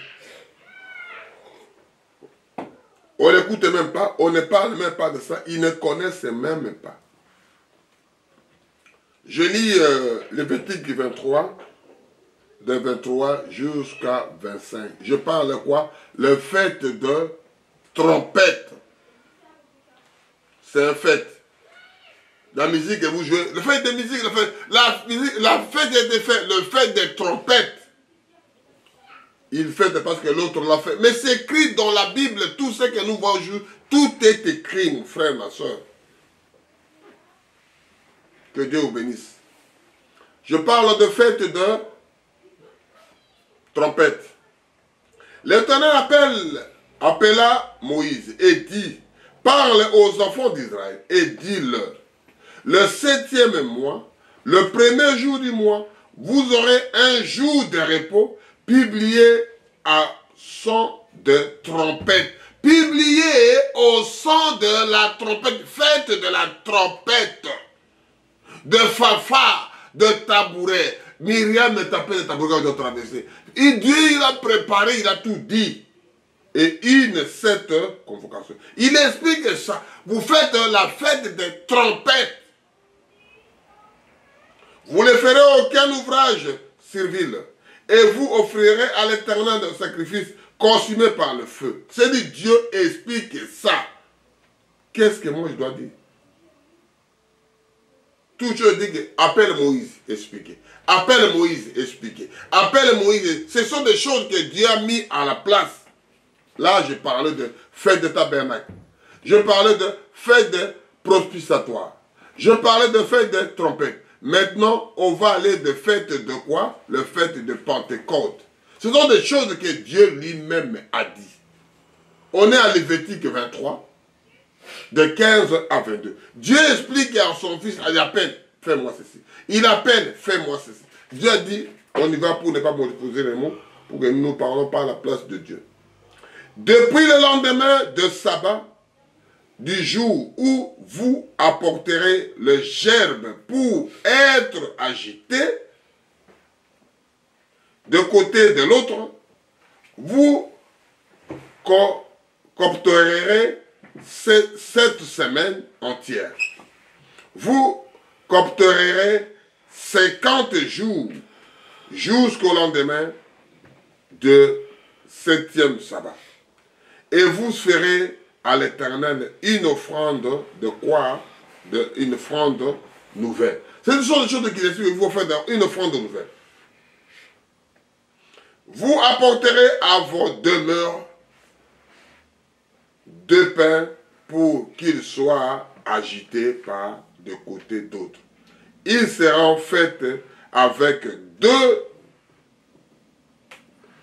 On n'écoute même pas, on ne parle même pas de ça, ils ne connaissent même pas. Je lis Lévitique 23, de 23 jusqu'à 25. Je parle quoi? Le fête de trompette. C'est un fête. La musique que vous jouez, le fait de musique, la fête des fêtes, le fait des trompettes. Il fait parce que l'autre l'a fait. Mais c'est écrit dans la Bible, tout ce que nous voyons aujourd'hui, tout est écrit, mon frère, ma soeur. Que Dieu vous bénisse. Je parle de fête de trompette. L'Éternel appela Moïse et dit, parle aux enfants d'Israël et dis-leur, le 7e mois, le 1er jour du mois, vous aurez un jour de repos, publié à son de trompette. Publié au son de la trompette. Fête de la trompette. De fanfare, de tabouret. Myriam ne tapait de tabouret quand ils ont traversé. Et Dieu, il a préparé, il a tout dit. Et cette convocation. Il explique ça. Vous faites la fête des trompettes. Vous ne ferez aucun ouvrage servile. Et vous offrirez à l'Éternel un sacrifice consumé par le feu. C'est-à-dire, Dieu explique ça. Qu'est-ce que moi je dois dire? Toujours dit que appelle Moïse, expliquer. Appelle Moïse, expliquer. Appelle Moïse. Ce sont des choses que Dieu a mis à la place. Là, je parlais de fête de tabernacle. Je parlais de fête de propitiatoire. Je parlais de fête de trompette. Maintenant, on va aller de fête de quoi? Le fête de Pentecôte. Ce sont des choses que Dieu lui-même a dit. On est à Lévitique 23, de 15 à 22. Dieu explique à son fils, il appelle, fais-moi ceci. Il appelle, fais-moi ceci. Dieu a dit, on y va pour ne pas poser les mots, pour que nous ne parlons pas à la place de Dieu. Depuis le lendemain de sabbat, du jour où vous apporterez le gerbe pour être agité, de côté de l'autre, vous copterez cette semaine entière. Vous copterez 50 jours jusqu'au lendemain de 7e sabbat. Et vous ferez à l'Éternel une offrande de quoi? Une offrande nouvelle. Ce sont des choses qu'il explique, vous faites une offrande nouvelle. Vous apporterez à vos demeures 2 pains pour qu'ils soient agités par de côté d'autres. Ils seront faits avec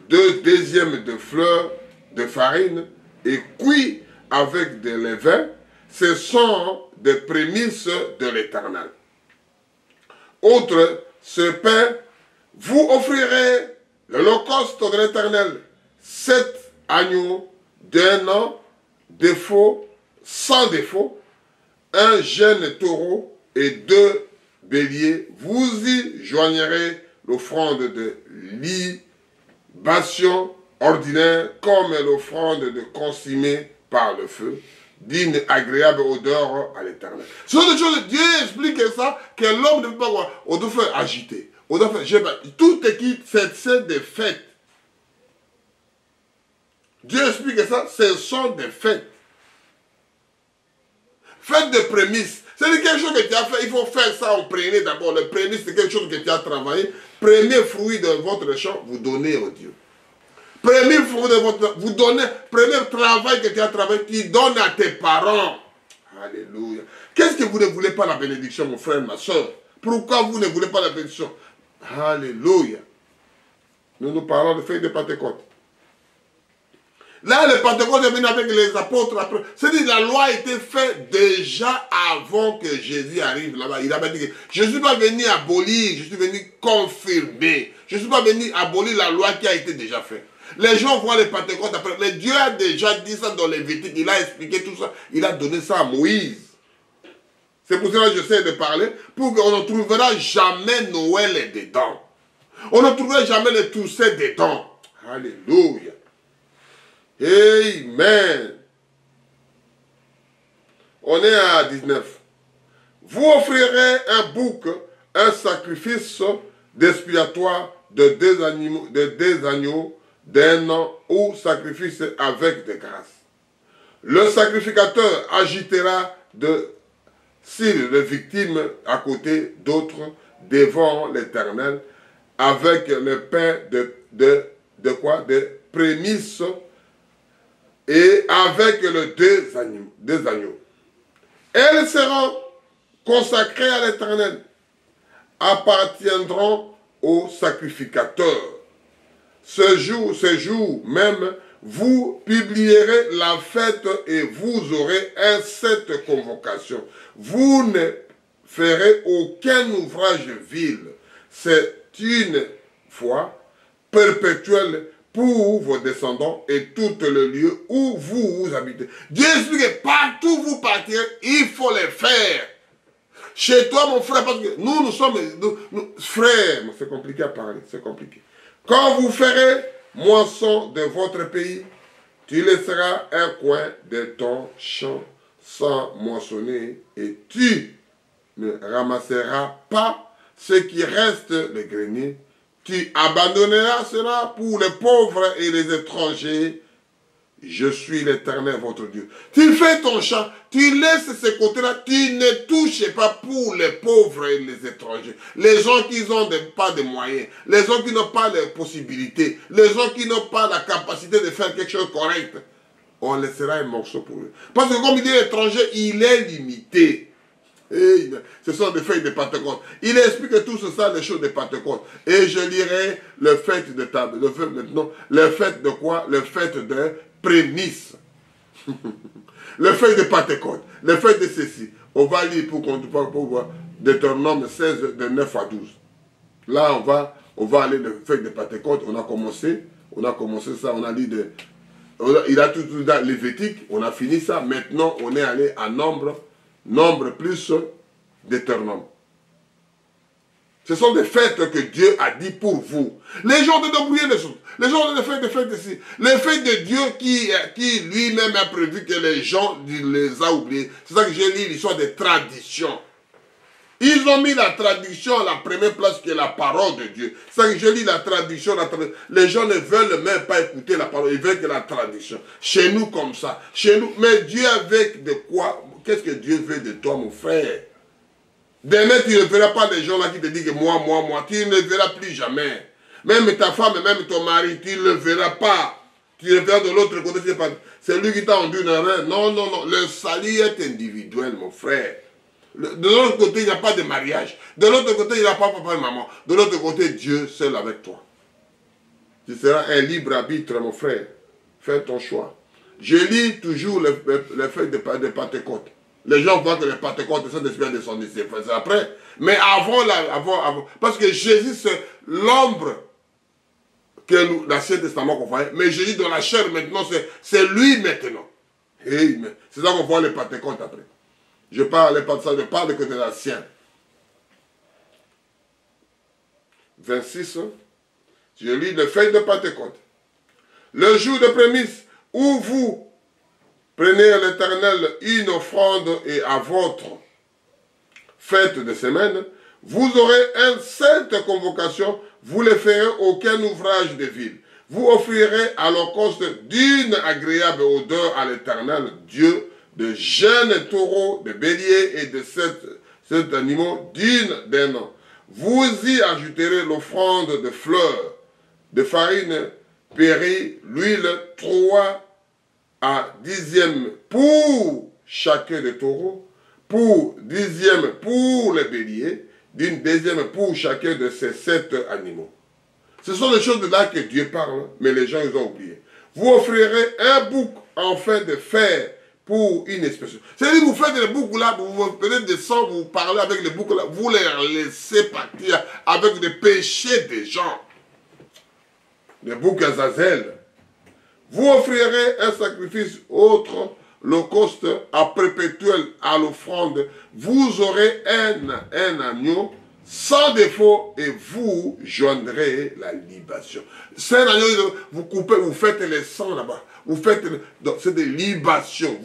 2 dixièmes de fleurs de farine et cuits avec des levains. Ce sont des prémices de l'Éternel. Outre ce pain, vous offrirez l'holocauste de l'Éternel, 7 agneaux d'1 an, sans défaut, un jeune taureau et 2 béliers. Vous y joignerez l'offrande de libation ordinaire comme l'offrande de consumé par le feu, d'une agréable odeur à l'Éternel. Ce sont des choses, Dieu explique ça, que l'homme ne peut pas voir. On doit faire agiter. On doit faire, tout est qui, c'est des fêtes. Dieu explique ça, ce sont des fêtes. Faites des prémices. C'est quelque chose que tu as fait, il faut faire ça en premier d'abord. Le prémisse, c'est quelque chose que tu as travaillé. Premier fruit de votre champ, vous donnez au Dieu. Premier fruit de votre... Vous donnez, premier travail que tu as travaillé, tu donnes à tes parents. Alléluia. Qu'est-ce que vous ne voulez pas la bénédiction, mon frère, ma soeur? Pourquoi vous ne voulez pas la bénédiction? Alléluia. Nous parlons de feuilles de Pentecôte. Là, le Pentecôte est venu avec les apôtres après. C'est-à-dire que la loi a été faite déjà avant que Jésus arrive là-bas. Il avait dit que je ne suis pas venu abolir, je suis venu confirmer. Je ne suis pas venu abolir la loi qui a été déjà faite. Les gens voient le Pentecôte après. Mais Dieu a déjà dit ça dans les Lévitique. Il a expliqué tout ça. Il a donné ça à Moïse. C'est pour cela que j'essaie de parler. Pour qu'on ne trouvera jamais Noël dedans. On ne trouvera jamais le Toussaint dedans. Alléluia. Amen. On est à 19. Vous offrirez un bouc, un sacrifice d'expiatoire de deux agneaux, d'un an ou sacrifice avec des grâces. Le sacrificateur agitera de cils de victimes à côté d'autres devant l'Éternel avec le pain de quoi? De prémices et avec les deux agneaux. Elles seront consacrées à l'Éternel, appartiendront au sacrificateur. Ce jour même, vous publierez la fête et vous aurez cette convocation. Vous ne ferez aucun ouvrage vil. C'est une foi perpétuelle pour vos descendants et tout le lieu où vous habitez. Dieu explique que partout où vous partirez, il faut les faire. Chez toi, mon frère, parce que nous sommes frères. C'est compliqué à parler, c'est compliqué. Quand vous ferez moisson de votre pays, tu laisseras un coin de ton champ sans moissonner et tu ne ramasseras pas ce qui reste de grenier. Tu abandonneras cela pour les pauvres et les étrangers. Je suis l'Éternel, votre Dieu. Tu fais ton champ, tu laisses ce côté-là, tu ne touches pas pour les pauvres et les étrangers. Les gens qui n'ont pas de moyens, les gens qui n'ont pas de possibilités, les gens qui n'ont pas la capacité de faire quelque chose de correct. On laissera un morceau pour eux. Parce que comme il dit l'étranger, il est limité. Et ce sont des feuilles de Pentecôte. Il explique tout ça, les choses de Pentecôte. Et je lirai le fait de table. Le fait maintenant, le fait de quoi? Le fait de prémices. Le fait de Pentecôte. Le fait de ceci. On va lire pour voir Deutéronome 16, de 9 à 12. Là, on va aller le fait de Pentecôte. On a commencé ça, on a dit il a tout dans Lévitique, on a fini ça. Maintenant, on est allé à nombre plus Deutéronome. Ce sont des fêtes que Dieu a dit pour vous. Les gens doivent oublier les choses. Les gens doivent faire des fêtes ici. Les fêtes de Dieu qui lui-même a prévu que les gens les a oubliés. C'est ça que j'ai lu l'histoire des traditions. Ils ont mis la tradition à la première place que la parole de Dieu. C'est ça que je lis la tradition. Les gens ne veulent même pas écouter la parole. Ils veulent que la tradition. Chez nous comme ça. Chez nous. Mais Dieu avec de quoi? Qu'est-ce que Dieu veut de toi, mon frère? Demain, tu ne verras pas les gens là qui te disent que moi. Tu ne le verras plus jamais. Même ta femme, même ton mari, tu ne le verras pas. Tu le verras de l'autre côté. C'est lui qui t'a enduit une erreur. Non. Le salut est individuel, mon frère. De l'autre côté, il n'y a pas de mariage. De l'autre côté, il n'y a pas papa et maman. De l'autre côté, Dieu seul avec toi. Tu seras un libre arbitre, mon frère. Fais ton choix. Je lis toujours les feuilles de Pentecôte. Les gens voient que les Pentecôte, c'est l'esprit descendu. C'est après. Mais avant. Parce que Jésus, c'est l'ombre que l'Ancien Testament qu'on voyait. Mais Jésus, dans la chair, maintenant, c'est lui maintenant. Amen. C'est ça qu'on voit les Pentecôte après. Je parle pas de ça, je parle que de l'ancien. 26, je lis le feuille de Pentecôte. Le jour de prémisse où vous prenez à l'Éternel une offrande et à votre fête de semaine, vous aurez une sainte convocation, vous ne ferez aucun ouvrage de ville. Vous offrirez à l'holocauste d'une agréable odeur à l'Éternel Dieu, de jeunes taureaux, de béliers et de sept animaux d'un an. Vous y ajouterez l'offrande de fleurs, de farine périt, l'huile 3 à 10e pour chacun des taureaux, pour 10e pour les béliers, d'une 2e pour chacun de ces 7 animaux. Ce sont des choses de là que Dieu parle, mais les gens ils ont oublié. Vous offrirez un bouc en fait de fer pour une expression. C'est-à-dire vous faites des boucs là, vous prenez des sangs, vous parlez avec les boucs là, vous les laissez partir avec les péchés des gens. Les boucs Azazel. Vous offrirez un sacrifice autre, l'holocauste à perpétuel à l'offrande. Vous aurez un agneau sans défaut et vous joindrez la libation. C'est un agneau, vous coupez, vous faites les sangs là-bas. Vous faites, c'est des libations.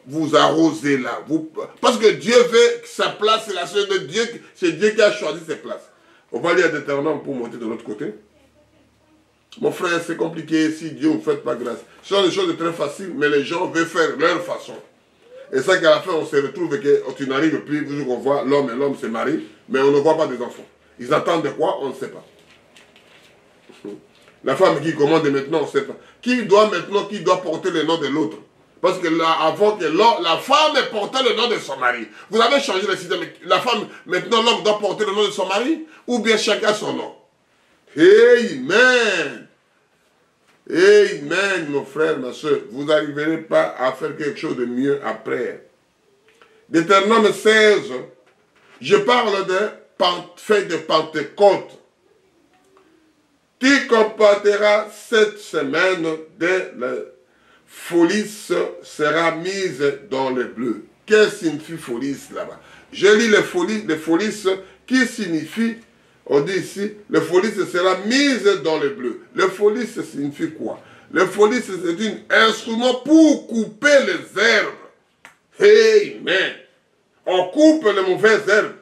Vous arrosez là. Parce que Dieu veut que sa place, c'est la seule de Dieu. C'est Dieu qui a choisi ses places. On va lire Deutéronome pour monter de l'autre côté. Mon frère, c'est compliqué si Dieu ne vous fait pas grâce. Ce sont des choses très faciles, mais les gens veulent faire leur façon. Et ça qu'à la fin, on se retrouve et que tu n'arrives plus, toujours on voit l'homme et l'homme se marient, mais on ne voit pas des enfants. Ils attendent de quoi? On ne sait pas. La femme qui commande maintenant, on ne sait pas. Qui doit porter le nom de l'autre? Parce que là, avant que la femme portait le nom de son mari. Vous avez changé le système. La femme, maintenant, l'homme doit porter le nom de son mari? Ou bien chacun son nom? Amen. Amen, mon frère, ma soeur. Vous n'arriverez pas à faire quelque chose de mieux après. Deutéronome 16, je parle de fête de Pentecôte. Tu comporteras cette semaine de la folice sera mise dans le bleu. Qu'est-ce que signifie folice là-bas? Je lis les folices qui signifie. On dit ici, le folice sera mise dans le bleu. Le folice signifie quoi? Le folice, c'est un instrument pour couper les herbes. Amen. On coupe les mauvaises herbes.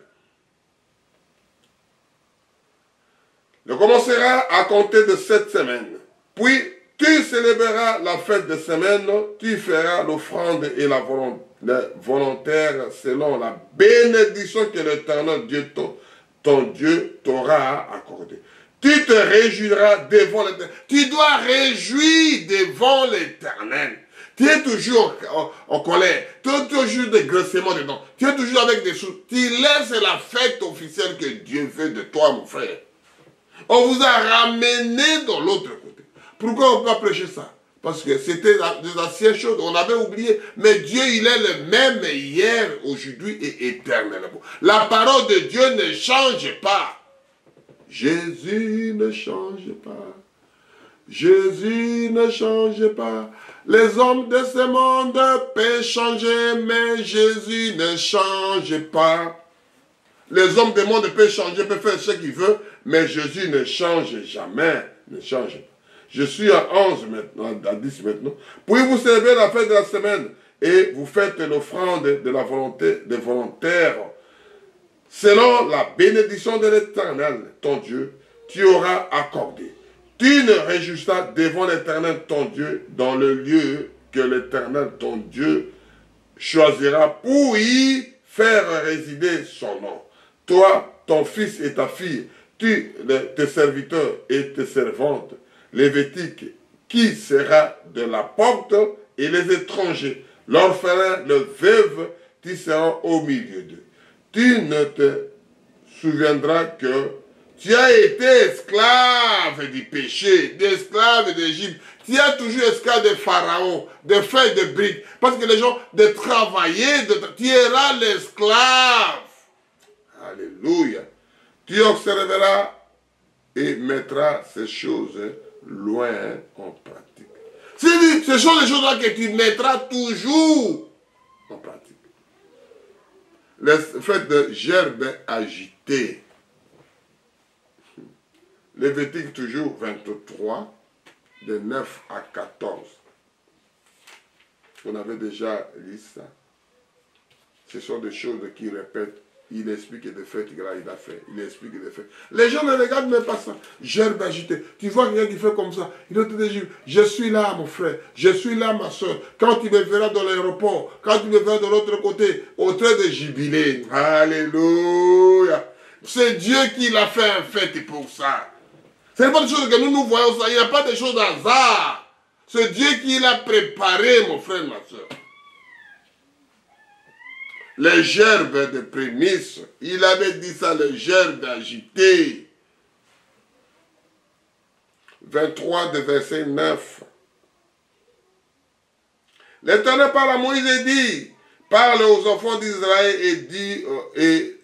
On commencera à compter de 7 semaines. Puis, tu célébreras la fête de semaine, tu feras l'offrande et la volontaire selon la bénédiction que l'Éternel Dieu ton Dieu t'aura accordé. Tu te réjouiras devant l'Éternel. Tu dois réjouir devant l'Éternel. Tu es toujours en colère. Tu es toujours des graissements dedans. Tu es toujours avec des sous. Tu laisses la fête officielle que Dieu veut de toi, mon frère. On vous a ramené dans l'autre côté. Pourquoi on peut pas prêcher ça? Parce que c'était des anciennes choses, on avait oublié. Mais Dieu, il est le même hier, aujourd'hui et éternellement. La parole de Dieu ne change pas. Jésus ne change pas. Jésus ne change pas. Les hommes de ce monde peuvent changer, mais Jésus ne change pas. Les hommes du monde peuvent changer, peuvent faire ce qu'ils veulent, mais Jésus ne change jamais. Ne change pas. Je suis à 11 maintenant, à 10 maintenant. Puis vous célébrez la fête de la semaine et vous faites l'offrande de la volonté des volontaires. Selon la bénédiction de l'Éternel, ton Dieu, tu auras accordé. Tu ne réjouiras devant l'Éternel, ton Dieu, dans le lieu que l'Éternel, ton Dieu, choisira pour y faire résider son nom. Toi, ton fils et ta fille, tes serviteurs et tes servantes, Lévitique, qui sera de la porte, et les étrangers, l'orphelin, le veuve, qui seront au milieu d'eux. Tu ne te souviendras que tu as été esclave du péché, d'esclave d'Égypte. Tu as toujours esclave de Pharaon, de feuilles de briques. Parce que les gens, de travailler, tu seras l'esclave. Alléluia. Tu observeras et mettras ces choses loin en pratique. Ce sont les choses-là que tu mettras toujours en pratique. Les fêtes de gerbes agitées. Lévitique toujours 23, de 9 à 14. On avait déjà lu ça. Ce sont des choses qui répètent. Il explique des faits qu'il a fait. Il explique des faits. Les gens ne regardent même pas ça. Gerbe agité. Tu vois quelqu'un qui fait comme ça. Il te dit, je suis là, mon frère. Je suis là, ma soeur. Quand tu me verras dans l'aéroport, quand tu me verras de l'autre côté, au train de jubilé. Alléluia. C'est Dieu qui l'a fait un fête pour ça. Ce n'est pas des choses que nous voyons ça. Il n'y a pas de choses hasard. C'est Dieu qui l'a préparé, mon frère, ma soeur. Les gerbes de prémices, il avait dit ça, les gerbes agitées. 23 de verset 9. L'Éternel parle à Moïse et dit, parle aux enfants d'Israël et dit, et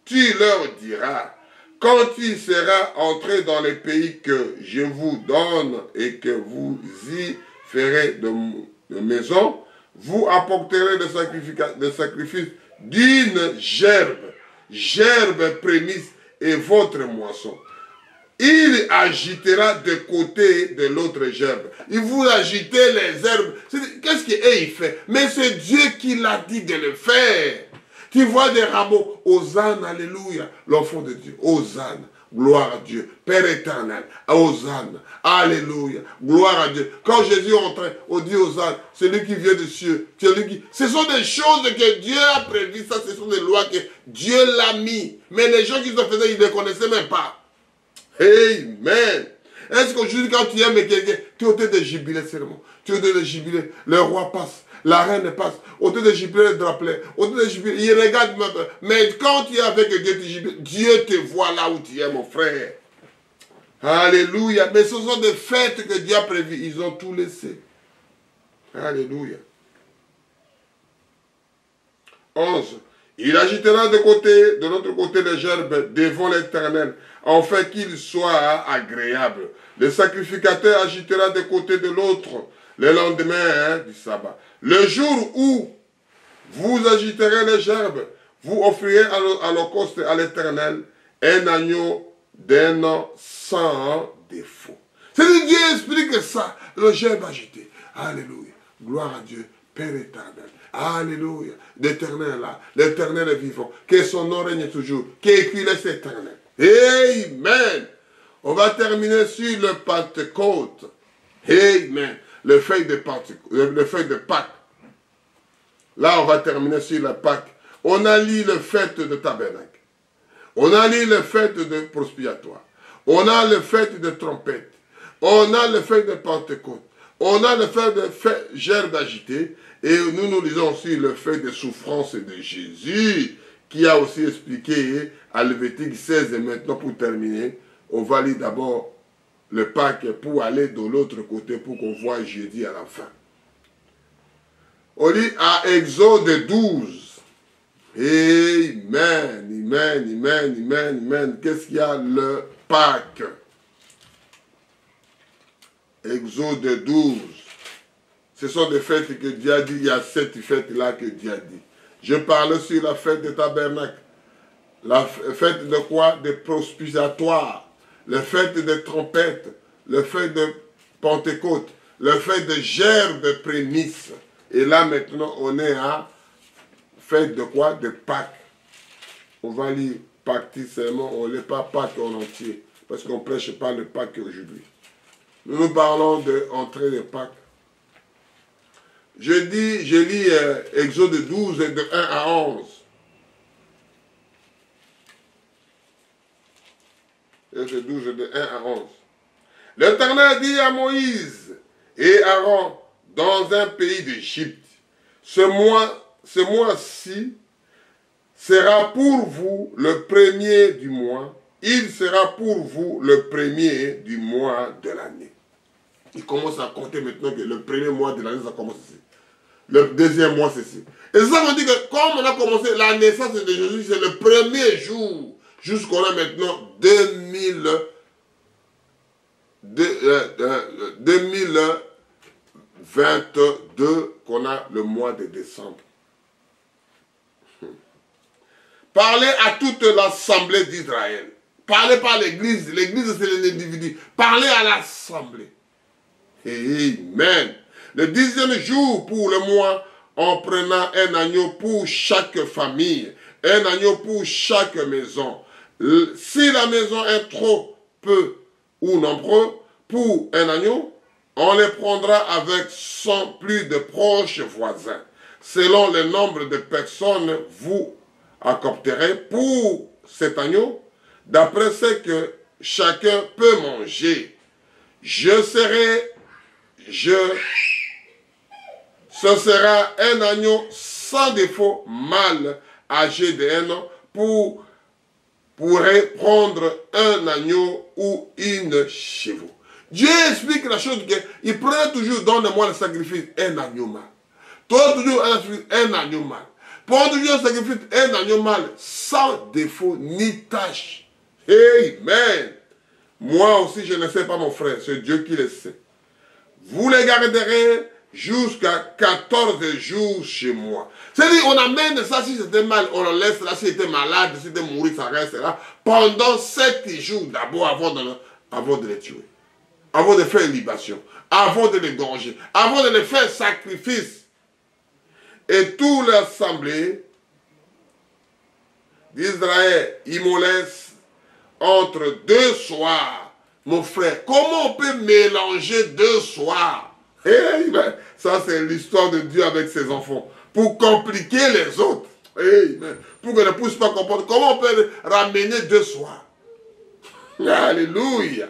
tu leur diras, quand tu seras entré dans les pays que je vous donne et que vous y ferez de maison, vous apporterez des sacrifices d'une gerbe prémisse et votre moisson. Il agitera de côté de l'autre gerbe. Il vous agitez les herbes. Qu'est-ce qu'il fait? Mais c'est Dieu qui l'a dit de le faire. Tu vois des rameaux. Hosanna, alléluia. L'enfant de Dieu. Hosanna. Gloire à Dieu. Père éternel. Hosanna. Alléluia. Gloire à Dieu. Quand Jésus entrait, on dit Hosanna. Celui qui vient des cieux. Ce sont des choses que Dieu a prévues. Ça, ce sont des lois que Dieu l'a mis. Mais les gens qui se faisaient, ils ne connaissaient même pas. Amen. Est-ce qu'aujourd'hui, quand tu aimes quelqu'un, tu es au train de jubiler seulement. Tu es au train de jubiler. Le roi passe. La reine passe. Au train de jubiler le drapelet. Au train de jubiler. Il regarde. Mais quand tu es avec Dieu, tu jubiles. Dieu te voit là où tu es, mon frère. Alléluia. Mais ce sont des fêtes que Dieu a prévues. Ils ont tout laissé. Alléluia. 11. Il agitera de l'autre côté des gerbes devant l'Éternel, afin qu'il soit agréable. Le sacrificateur agitera de côté de l'autre le lendemain du sabbat. Le jour où vous agiterez les gerbes, vous offrirez à l'holocauste à l'Éternel un agneau d'un an sans défaut. C'est Dieu explique ça, le gerbe agité. Alléluia. Gloire à Dieu, Père éternel. Alléluia. L'éternel là, l'éternel est vivant. Que son nom règne toujours. Qu'il est éternel. Amen. On va terminer sur le Pentecôte. Amen. Le feuille de Pâques. Là, on va terminer sur la Pâques. On a lu le fête de tabernacle. On a lu le fête de prospiatoire. On a le fête de trompette. On a le fête de Pentecôte. On a le fête de gerbe agitée. Et nous lisons aussi le fait de souffrance de Jésus, qui a aussi expliqué à Lévitique 16. Et maintenant, pour terminer, on va lire d'abord le Pâques pour aller de l'autre côté, pour qu'on voit jeudi à la fin. On lit à Exode 12. Amen, amen, amen, amen, amen. Qu'est-ce qu'il y a le Pâques? Exode 12. Ce sont des fêtes que Dieu a dit. Il y a 7 fêtes-là que Dieu a dit. Je parle sur la fête de tabernacle. La fête de quoi? De prospiatoire. La fête de trompette. La fête de Pentecôte. La fête de gerbe prémisse. Et là maintenant on est à fête de quoi? De Pâques. On va lire Pâques seulement. On ne lit pas Pâques en entier. Parce qu'on ne prêche pas le Pâques aujourd'hui. Nous parlons de l'entrée de Pâques. Je lis Exode 12 de 1 à 11. Exode 12 de 1 à 11. L'Éternel dit à Moïse et Aaron dans un pays d'Égypte, ce mois-ci sera pour vous le premier du mois, il sera pour vous le premier du mois de l'année. Il commence à compter maintenant que le premier mois de l'année, ça commence ici. Le deuxième mois, c'est ici. Et ça veut dire que comme on a commencé la naissance de Jésus, c'est le premier jour, jusqu'on a maintenant 2022, qu'on a le mois de décembre. Parlez à toute l'assemblée d'Israël. Parlez pas à l'église. L'église, c'est l'individu. Parlez à l'assemblée. Amen. Le 10e jour pour le mois, en prenant un agneau pour chaque famille, un agneau pour chaque maison. Si la maison est trop peu ou nombreux pour un agneau, on les prendra avec 100 plus de proches voisins. Selon le nombre de personnes, vous accopterez pour cet agneau, d'après ce que chacun peut manger. Ce sera un agneau sans défaut, mâle, âgé d'1 an, pourrait prendre un agneau ou une chevaux. Dieu explique la chose qu'il prenait toujours, donne-moi le sacrifice, un agneau mâle. Toi, toujours un agneau mâle. Prends toujours le sacrifice, un agneau mâle, sans défaut ni tâche. Amen. Moi aussi, je ne sais pas, mon frère, c'est Dieu qui le sait. Vous les garderez jusqu'à 14 jours chez moi. C'est-à-dire, on amène ça, si c'était mal, on le laisse là, s'il était malade, s'il était mourir, ça reste là, pendant 7 jours d'abord avant de les tuer. Avant de faire une libation, avant de les gorger, avant de les faire sacrifice. Et tout l'assemblée d'Israël immolait entre 2 soirs. Mon frère, comment on peut mélanger 2 soirs? Ça, c'est l'histoire de Dieu avec ses enfants. Pour compliquer les autres. Pour qu'ils ne puissent pas comprendre. Comment on peut ramener 2 soirs? Alléluia.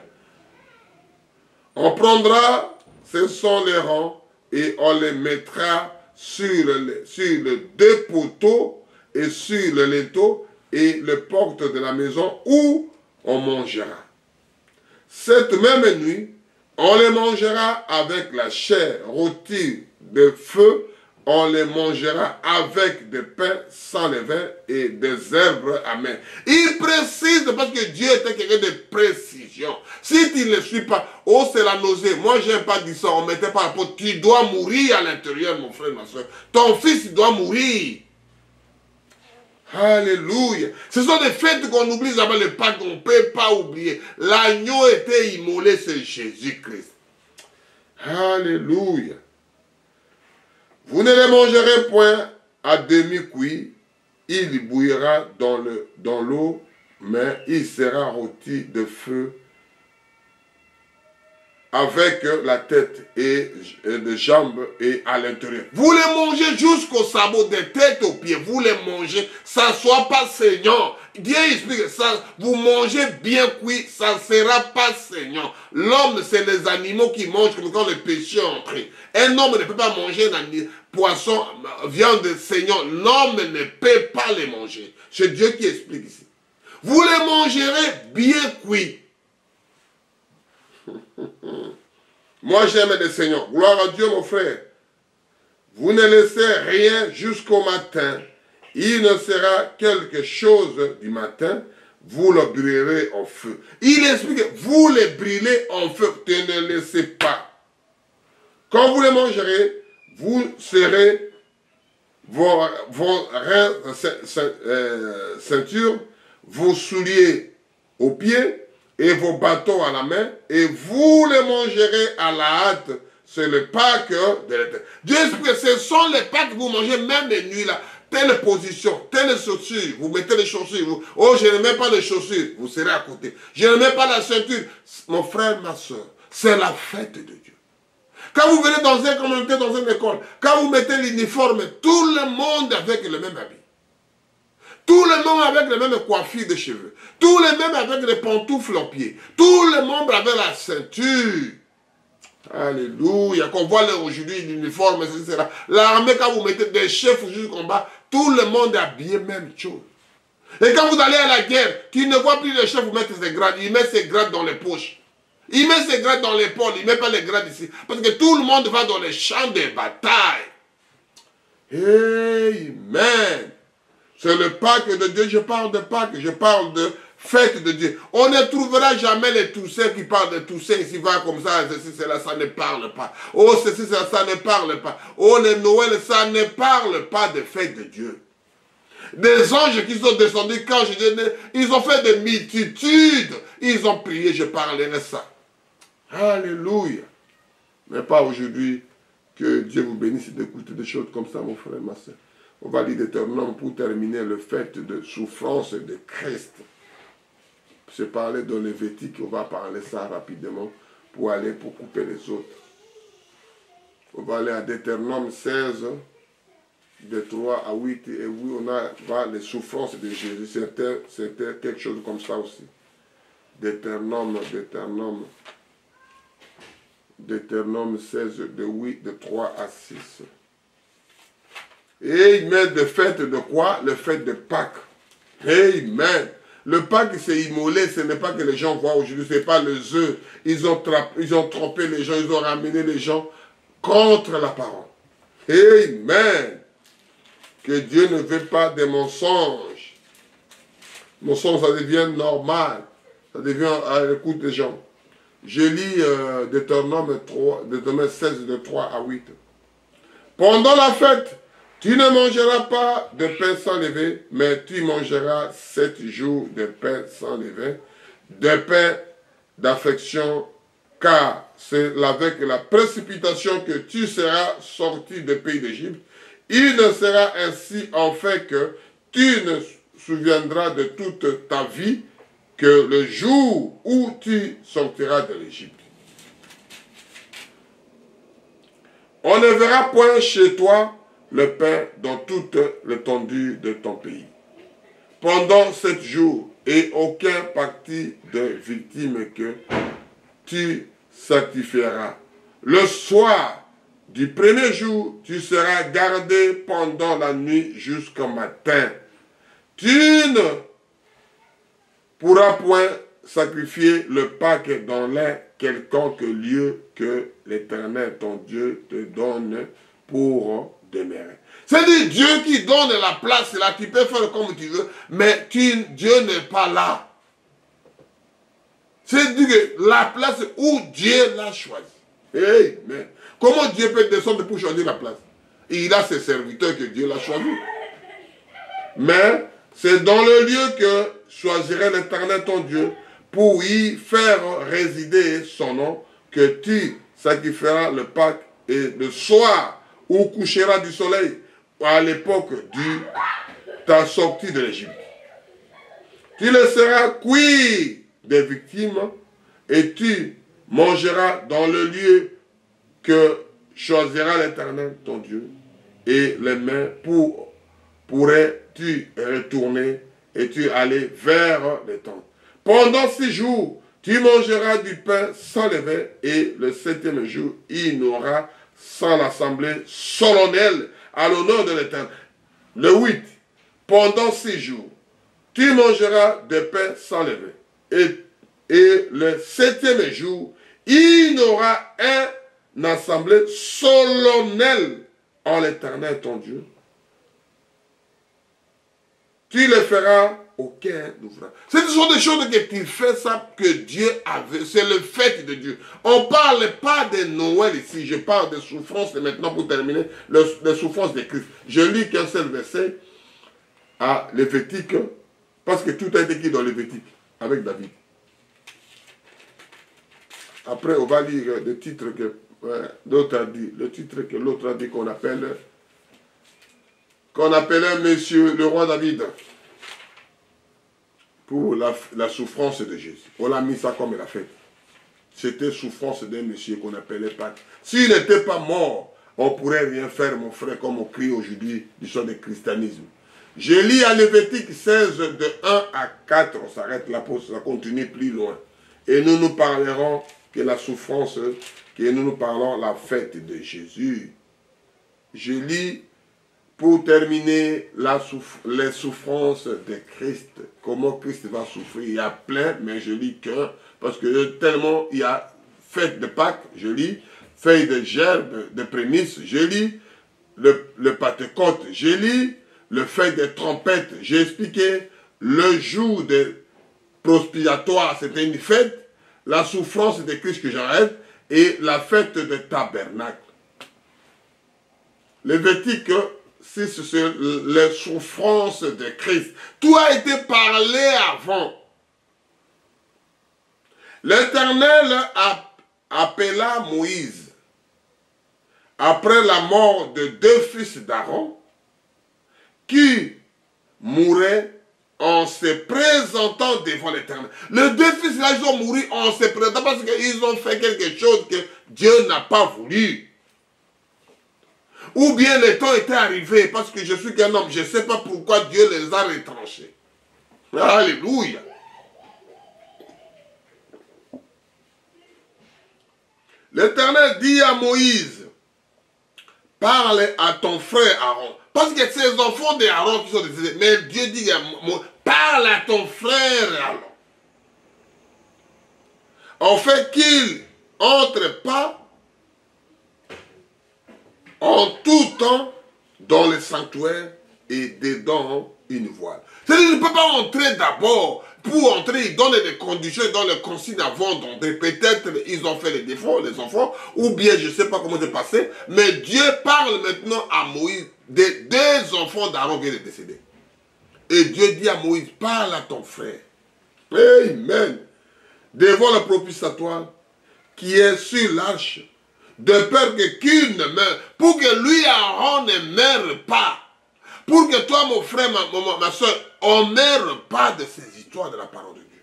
On prendra, ce sont les rangs, et on les mettra sur le 2 poteaux et sur le linteau et le porte de la maison où on mangera. Cette même nuit, on les mangera avec la chair rôtie de feu, on les mangera avec des pains sans levain et des herbes amères. Il précise parce que Dieu était quelqu'un de précision. Si tu ne le suis pas, oh c'est la nausée. Moi je n'aime pas dire ça, on ne mettait pas la peau. Tu dois mourir à l'intérieur, mon frère, ma soeur. Ton fils il doit mourir. Alléluia. Ce sont des fêtes qu'on oublie avant le Pâques, qu'on ne peut pas oublier. L'agneau était immolé, c'est Jésus-Christ. Alléluia. Vous ne les mangerez point à demi-cuit, il bouillira dans l'eau, mais il sera rôti de feu avec la tête et les jambes et à l'intérieur. Vous les mangez jusqu'au sabot, des têtes aux pieds, vous les mangez, ça ne soit pas saignant. Dieu explique ça, vous mangez bien cuit, ça ne sera pas saignant. L'homme, c'est les animaux qui mangent comme quand le péché est entré. Un homme ne peut pas manger un poisson, viande saignant. L'homme ne peut pas les manger. C'est Dieu qui explique ici. Vous les mangerez bien cuits. Moi j'aime le Seigneur. Gloire à Dieu mon frère. Vous ne laissez rien jusqu'au matin. Il ne sera quelque chose du matin. Vous le brûlerez en feu. Il explique, vous les brûlez en feu. Ne laissez pas. Quand vous les mangerez, vous serez vos reins, ceinture, vos souliers aux pieds, et vos bâtons à la main, et vous les mangerez à la hâte. C'est le Pâques de l'Éternel. Dieu explique que ce sont les Pâques que vous mangez même les nuits là. Telle position, telle chaussure, vous mettez les chaussures. Oh, je ne mets pas les chaussures, vous serez à côté. Je ne mets pas la ceinture. Mon frère, ma soeur, c'est la fête de Dieu. Quand vous venez dans une communauté, dans une école, quand vous mettez l'uniforme, tout le monde avec le même habit. Tout le monde avec les mêmes coiffures de cheveux. Tout le monde avec les pantoufles aux pieds. Tout le monde avec la ceinture. Alléluia. Qu'on voit aujourd'hui l'uniforme, etc. L'armée, quand vous mettez des chefs au combat, tout le monde est habillé même chose. Et quand vous allez à la guerre, tu ne vois plus le chef vous mettre ses grades. Il met ses grades dans les poches. Il met ses grades dans l'épaule. Il ne met pas les grades ici. Parce que tout le monde va dans les champs de bataille. Amen. C'est le Pâques de Dieu, je parle de Pâques, je parle de fête de Dieu. On ne trouvera jamais les Toussaint qui parlent de Toussaint, ici va comme ça, ceci, cela, ça ne parle pas. Oh, ceci, cela, ça ne parle pas. Oh, les Noël, ça ne parle pas de fête de Dieu. Des anges qui sont descendus quand je dis, ils ont fait des multitudes, ils ont prié, je parlerai de ça. Alléluia. Mais pas aujourd'hui, que Dieu vous bénisse d'écouter des choses comme ça, mon frère, ma soeur. On va lire Deutéronome pour terminer le fait de souffrance de Christ. C'est parler de Lévitique, on va parler ça rapidement pour couper les autres. On va aller à Deutéronome 16, de 3 à 8, et oui, on va les souffrances de Jésus. C'était quelque chose comme ça aussi. Deutéronome 16, de 3 à 6. Et il met de fête de quoi? Le fête de Pâques. Amen. Le Pâques, c'est immolé, ce n'est pas que les gens voient aujourd'hui, ce n'est pas les œufs. Ils ont trompé les gens, ils ont ramené les gens contre la parole. Amen. Que Dieu ne veut pas des mensonges. Mensonge, ça devient normal. Ça devient à l'écoute des gens. Je lis Deutéronome 16, de 3 à 8. Pendant la fête, tu ne mangeras pas de pain sans levain, mais tu mangeras 7 jours de pain sans levain, de pain d'affection, car c'est avec la précipitation que tu seras sorti du pays d'Égypte. Il ne sera ainsi en fait que tu ne souviendras de toute ta vie que le jour où tu sortiras de l'Égypte. On ne verra point chez toi le pain dans toute l'étendue de ton pays. Pendant 7 jours, et aucun parti de victime que tu sacrifieras. Le soir du premier jour, tu seras gardé pendant la nuit jusqu'au matin. Tu ne pourras point sacrifier le Pâques dans l'un quelconque lieu que l'Éternel, ton Dieu, te donne pour demeurer. C'est-à-dire Dieu qui donne la place, là, tu peux faire comme tu veux, mais Dieu n'est pas là. C'est-à-dire que la place où Dieu l'a choisi. Amen. Comment Dieu peut descendre pour choisir la place? Il a ses serviteurs que Dieu l'a choisi. Mais c'est dans le lieu que choisirait l'Éternel ton Dieu pour y faire résider son nom que tu sacrifieras le Pâques et le soir où couchera du soleil à l'époque de ta sortie de l'Égypte. Tu laisseras cuire des victimes et tu mangeras dans le lieu que choisira l'Éternel ton Dieu et les mains pourrais-tu retourner et tu aller vers les tentes. Pendant 6 jours, tu mangeras du pain sans levain et le 7e jour, il n'aura sans l'assemblée solennelle à l'honneur de l'Éternel. Le 8, pendant 6 jours, tu mangeras du pain sans levain et le 7e jour, il n'aura une assemblée solennelle en l'Éternel ton Dieu. Tu le feras aucun ouvrage. Ce sont des choses que tu fais ça que Dieu avait. C'est le fait de Dieu. On ne parle pas de Noël ici. Je parle de souffrance. Et maintenant, pour terminer, les souffrances de Christ. Je lis qu'un seul verset à Lévitique, parce que tout a été écrit dans Lévitique, avec David. Après, on va lire le titre que l'autre a dit. Le titre que l'autre a dit qu'on appelait Monsieur le roi David. Pour la souffrance de Jésus. On l'a mis ça comme la fête. C'était souffrance d'un monsieur qu'on appelait Pâques. S'il n'était pas mort, on ne pourrait rien faire, mon frère, comme on crie aujourd'hui du sort du christianisme. Je lis à Lévitique 16, de 1 à 4. On s'arrête là pour ça continue plus loin. Et nous parlerons que la souffrance, que nous parlons la fête de Jésus. Je lis pour terminer les souffrances de Christ. Comment Christ va souffrir. Il y a plein, mais je lis qu'un. Parce que tellement il y a fête de Pâques, je lis. Feuille de gerbe, de prémices, je lis. Le Pentecôte, je lis. Le feuille de trompette, j'ai expliqué. Le jour de prospiatoire, c'était une fête. La souffrance de Christ que j'arrête. Et la fête de tabernacle. Lévitique 6 sur les souffrances de Christ. Tout a été parlé avant. L'Éternel appela Moïse après la mort de 2 fils d'Aaron qui mouraient en se présentant devant l'Éternel. Les 2 fils-là, ils ont mouru en se présentant parce qu'ils ont fait quelque chose que Dieu n'a pas voulu. Ou bien le temps était arrivé, parce que je suis qu'un homme, je ne sais pas pourquoi Dieu les a retranchés. Alléluia. l'Éternel dit à Moïse, parle à ton frère Aaron. Parce que c'est les enfants d'Aaron qui sont décédés. Mais Dieu dit, parle à ton frère Aaron. En fait qu'il n'entre pas en tout temps dans le sanctuaire et dedans une voile. C'est-à-dire qu'il ne peut pas entrer d'abord. Pour entrer, ils donnent des conditions, ils donnent les consignes avant d'entrer. Peut-être ils ont fait les défauts, les enfants, ou bien je ne sais pas comment c'est passé. Mais Dieu parle maintenant à Moïse des deux enfants d'Aaron qui viennent de décéder. Et Dieu dit à Moïse, parle à ton frère. Amen. Devant le propitiatoire qui est sur l'arche, de peur qu'il ne meure, pour que lui, Aaron, ne meure pas. Pour que toi, mon frère, ma soeur, on ne meure pas de ces histoires de la parole de Dieu.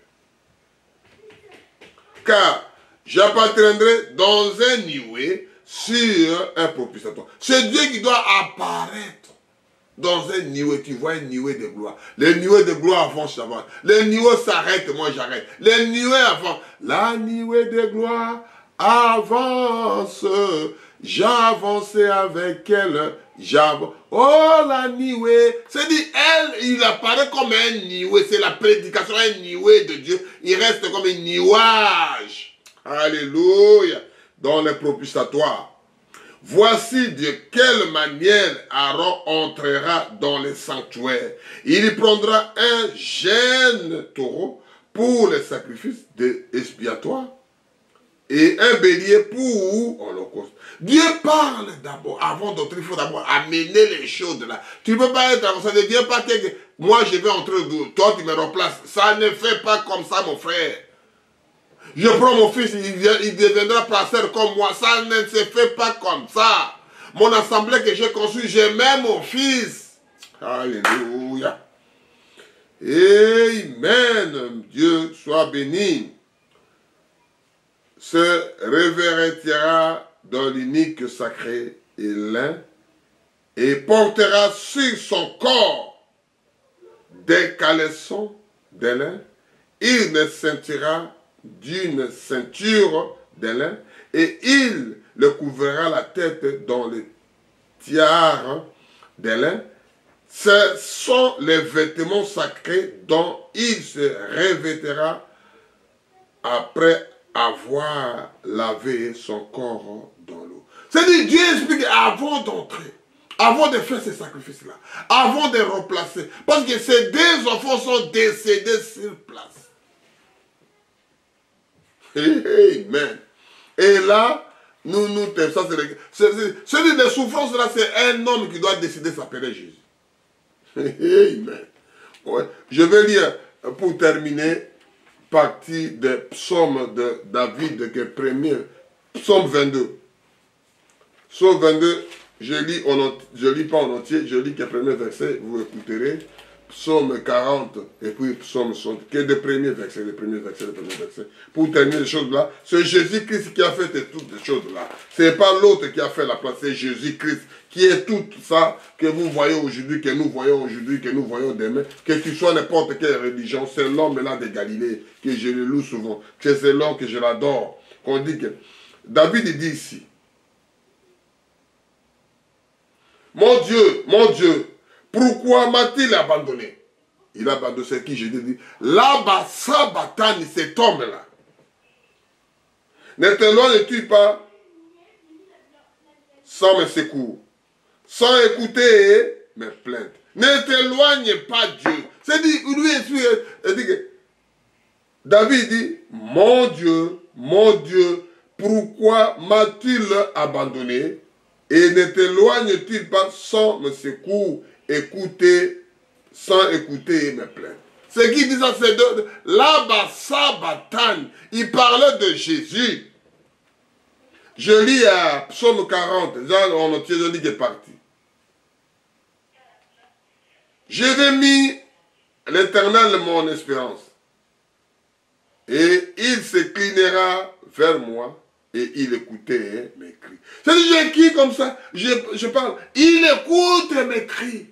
Car j'appartiendrai dans un nuée sur un propitiatoire. C'est Dieu qui doit apparaître dans un nuée. Tu vois un nuée de gloire. Les nuées de gloire avancent avant. Les nuées s'arrêtent, moi j'arrête. Les nuées avancent. La nuée de gloire avance. J'ai avancé avec elle. Oh, la nuée. C'est dit, elle, il apparaît comme un nuée. C'est la prédication, un nuée de Dieu. Il reste comme un nuage. Alléluia. Dans les propitiatoires. Voici de quelle manière Aaron entrera dans le sanctuaire. Il prendra un jeune taureau pour le sacrifice expiatoire et un bélier pour l'holocauste. Dieu parle d'abord, avant d'entrer, il faut d'abord amener les choses là. Tu ne peux pas être comme ça, ne viens pas que moi je vais entrer, toi tu me remplaces. Ça ne fait pas comme ça mon frère. Je prends mon fils, il deviendra pasteur comme moi. Ça ne se fait pas comme ça. Mon assemblée que j'ai conçue, j'aimais mon fils. Alléluia. Amen. Dieu soit béni. Se révérendera dans l'unique sacré et lin et portera sur son corps des caleçons de lin. Il ne scintillera d'une ceinture de lin et il le couvrira la tête dans le tiare de lin. Ce sont les vêtements sacrés dont il se revêtira après avoir lavé son corps dans l'eau. C'est-à-dire, Dieu explique avant d'entrer, avant de faire ces sacrifices-là, avant de remplacer, parce que ces deux enfants sont décédés sur place. Amen. Et là, ça c'est des souffrances là, c'est un homme qui doit décider de s'appeler Jésus. Amen. Ouais. Je vais lire pour terminer partie des psaumes de David, qui est premier, psaume 22. Psaume 22, je lis pas en entier, je lis que le premier verset, vous écouterez. Psaume 40 et puis psaume 60, qui est le premier verset, le premier verset. Pour terminer les choses là, c'est Jésus-Christ qui a fait toutes les choses là. Ce n'est pas l'autre qui a fait la place, c'est Jésus-Christ qui est tout ça que vous voyez aujourd'hui, que nous voyons aujourd'hui, que nous voyons demain. Que tu sois n'importe quelle religion, c'est l'homme là de Galilée, que je le loue souvent, que c'est l'homme que je l'adore. Qu'on dit que David dit ici, mon Dieu, pourquoi m'a-t-il abandonné? Il a abandonné, c'est qui je dis. Là-bas, Sabatani, cet homme-là. Ne t'éloignes-tu pas sans mes secours, sans écouter mes plaintes. Ne t'éloigne pas Dieu. C'est dit, lui, dit que David dit, mon Dieu, pourquoi m'as-tu abandonné? Et ne t'éloigne-t-il pas sans mes secours, sans écouter mes plaintes. Ce qui dit ça, c'est de là-bas, Sabatan. Il parlait de Jésus. Je lis à Psaume 40, en entier, je lis des parties. Je vais mis l'Éternel mon espérance, et il s'inclinera vers moi, et il écoutait mes cris. C'est-à-dire, j'écris comme ça, je parle, il écoute mes cris.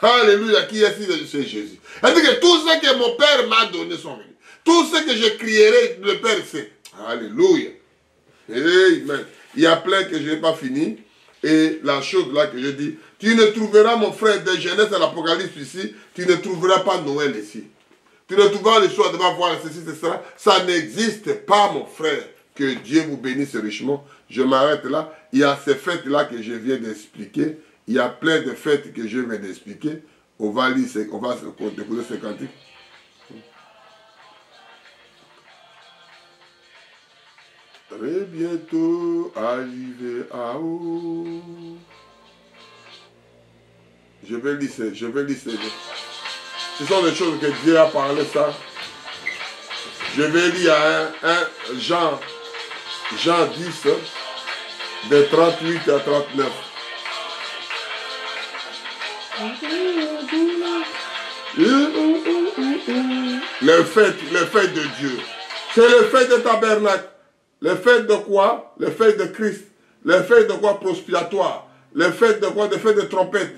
Alléluia, qui est ici, c'est Jésus. C'est-à-dire que tout ce que mon Père m'a donné sont venus. Tout ce que je crierai, le Père sait. Alléluia. Amen. Il y a plein que je n'ai pas fini. Et la chose là que je dis, tu ne trouveras, mon frère, de Genèse à l'Apocalypse ici, tu ne trouveras pas Noël ici. Tu ne trouveras le soir de voir ceci, cela. Ça n'existe pas, mon frère. Que Dieu vous bénisse richement. Je m'arrête là. Il y a ces fêtes-là que je viens d'expliquer. Il y a plein de fêtes que je viens d'expliquer. On va lire, on va découvrir ces cantiques. Très bientôt arrivé à haut. Je vais lire. Ce sont des choses que Dieu a parlé ça. Je vais lire un Jean 10, de 38 à 39. Les fêtes de Dieu. C'est le fait de tabernacle. Les fêtes de quoi? Les fêtes de Christ. Les fêtes de quoi? Prospiratoire. Les fêtes de quoi? Des fêtes de trompette.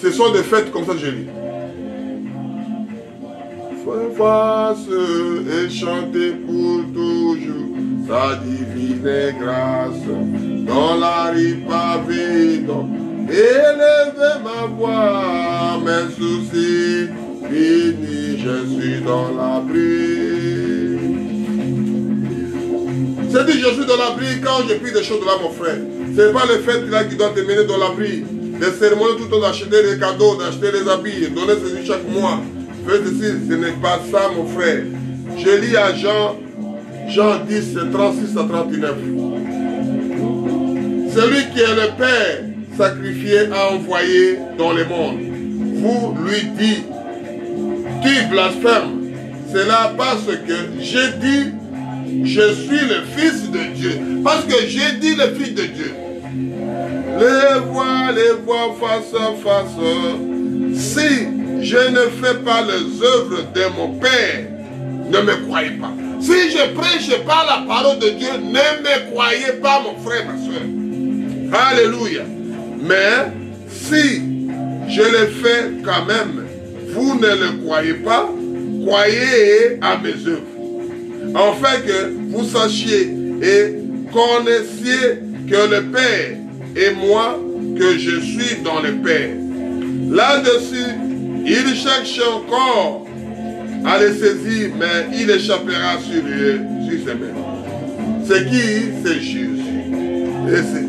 Ce sont des fêtes comme ça que je lis. Face et chanter pour toujours sa divine grâce dans la rue pavée. Élever ma voix, mes soucis finis, je suis dans l'abri. C'est dit, je suis dans l'abri quand je prie des choses de là, mon frère. Ce n'est pas le fait là qui doit te mener dans l'abri. Les cérémonies tout le temps d'acheter des cadeaux, d'acheter des habits, donner ceci chaque mois. Faites ceci, ce n'est pas ça, mon frère. Je lis à Jean 10, 36 à 39. Celui qui est le Père sacrifié a envoyé dans le monde. Vous lui dites, tu blasphèmes. C'est là parce que j'ai dit, je suis le Fils de Dieu. Parce que j'ai dit le Fils de Dieu. Les voix face à face. Si je ne fais pas les œuvres de mon Père, ne me croyez pas. Si je prêche pas la parole de Dieu, ne me croyez pas, mon frère, ma soeur. Alléluia. Mais si je le fais quand même, vous ne le croyez pas, croyez à mes œuvres. Afin que vous sachiez et connaissiez que le Père et moi, que je suis dans le Père. Là-dessus, il cherche encore à les saisir, mais il échappera sur ses mains. C'est qui? C'est Jésus. Et c'est...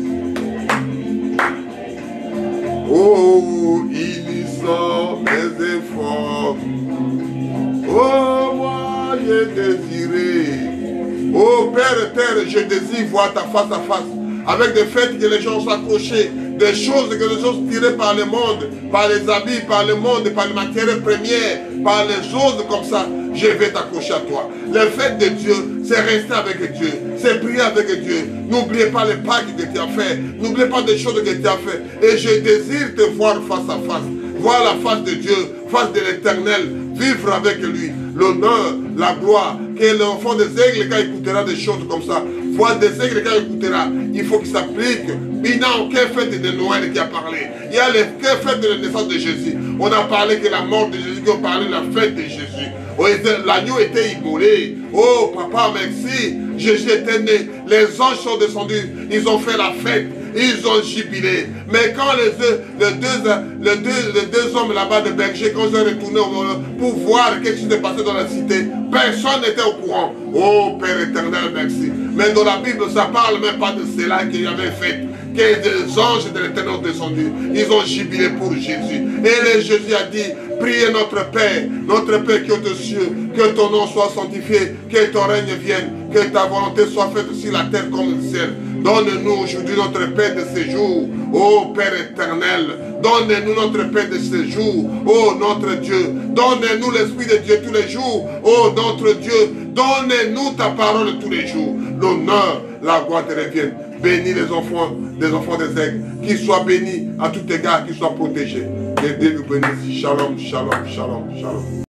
Oh, unissons mes efforts. Oh, moi, j'ai désiré. Oh, Père et Terre, je désire voir ta face à face. Avec des fêtes que les gens sont accrochés, des choses que les gens sont tirées par le monde, par les habits, par le monde, par les matières premières, par les choses comme ça, je vais t'accrocher à toi. Les fêtes de Dieu, c'est rester avec Dieu, c'est prier avec Dieu. N'oubliez pas les pactes que tu as fait, n'oubliez pas des choses que tu as fait. Et je désire te voir face à face, voir la face de Dieu, face de l'Éternel, vivre avec lui. L'honneur, la gloire, que l'enfant des aigles quand il écoutera des choses comme ça, voir des aigles quand il écoutera, il faut qu'il s'applique. Il n'a aucune fête de Noël qui a parlé. Il y a les fêtes de la naissance de Jésus. On a parlé que la mort de Jésus, on a parlé de la fête de Jésus. L'agneau était immolé. Oh papa, merci. Jésus était né. Les anges sont descendus. Ils ont fait la fête. Ils ont jubilé. Mais quand les deux hommes là-bas de berger, quand ils sont retournés pour voir ce qui s'était passé dans la cité, personne n'était au courant. Oh Père éternel, merci. Mais dans la Bible, ça ne parle même pas de cela qu'il y avait fait. Que des anges de l'Éternel ont descendu. Ils ont jubilé pour Jésus. Et Jésus a dit, priez notre Père qui est aux cieux, que ton nom soit sanctifié, que ton règne vienne, que ta volonté soit faite sur la terre comme le ciel. Donne-nous aujourd'hui notre paix de ces jours, ô Père éternel. Donne-nous notre paix de ces jours, ô notre Dieu. Donne-nous l'Esprit de Dieu tous les jours, ô notre Dieu. Donne-nous ta parole tous les jours. L'honneur, la gloire te reviennent. Bénis les enfants des aigles, qu'ils soient bénis à tout égard, qu'ils soient protégés. Que Dieu nous bénisse. Shalom, shalom, shalom, shalom.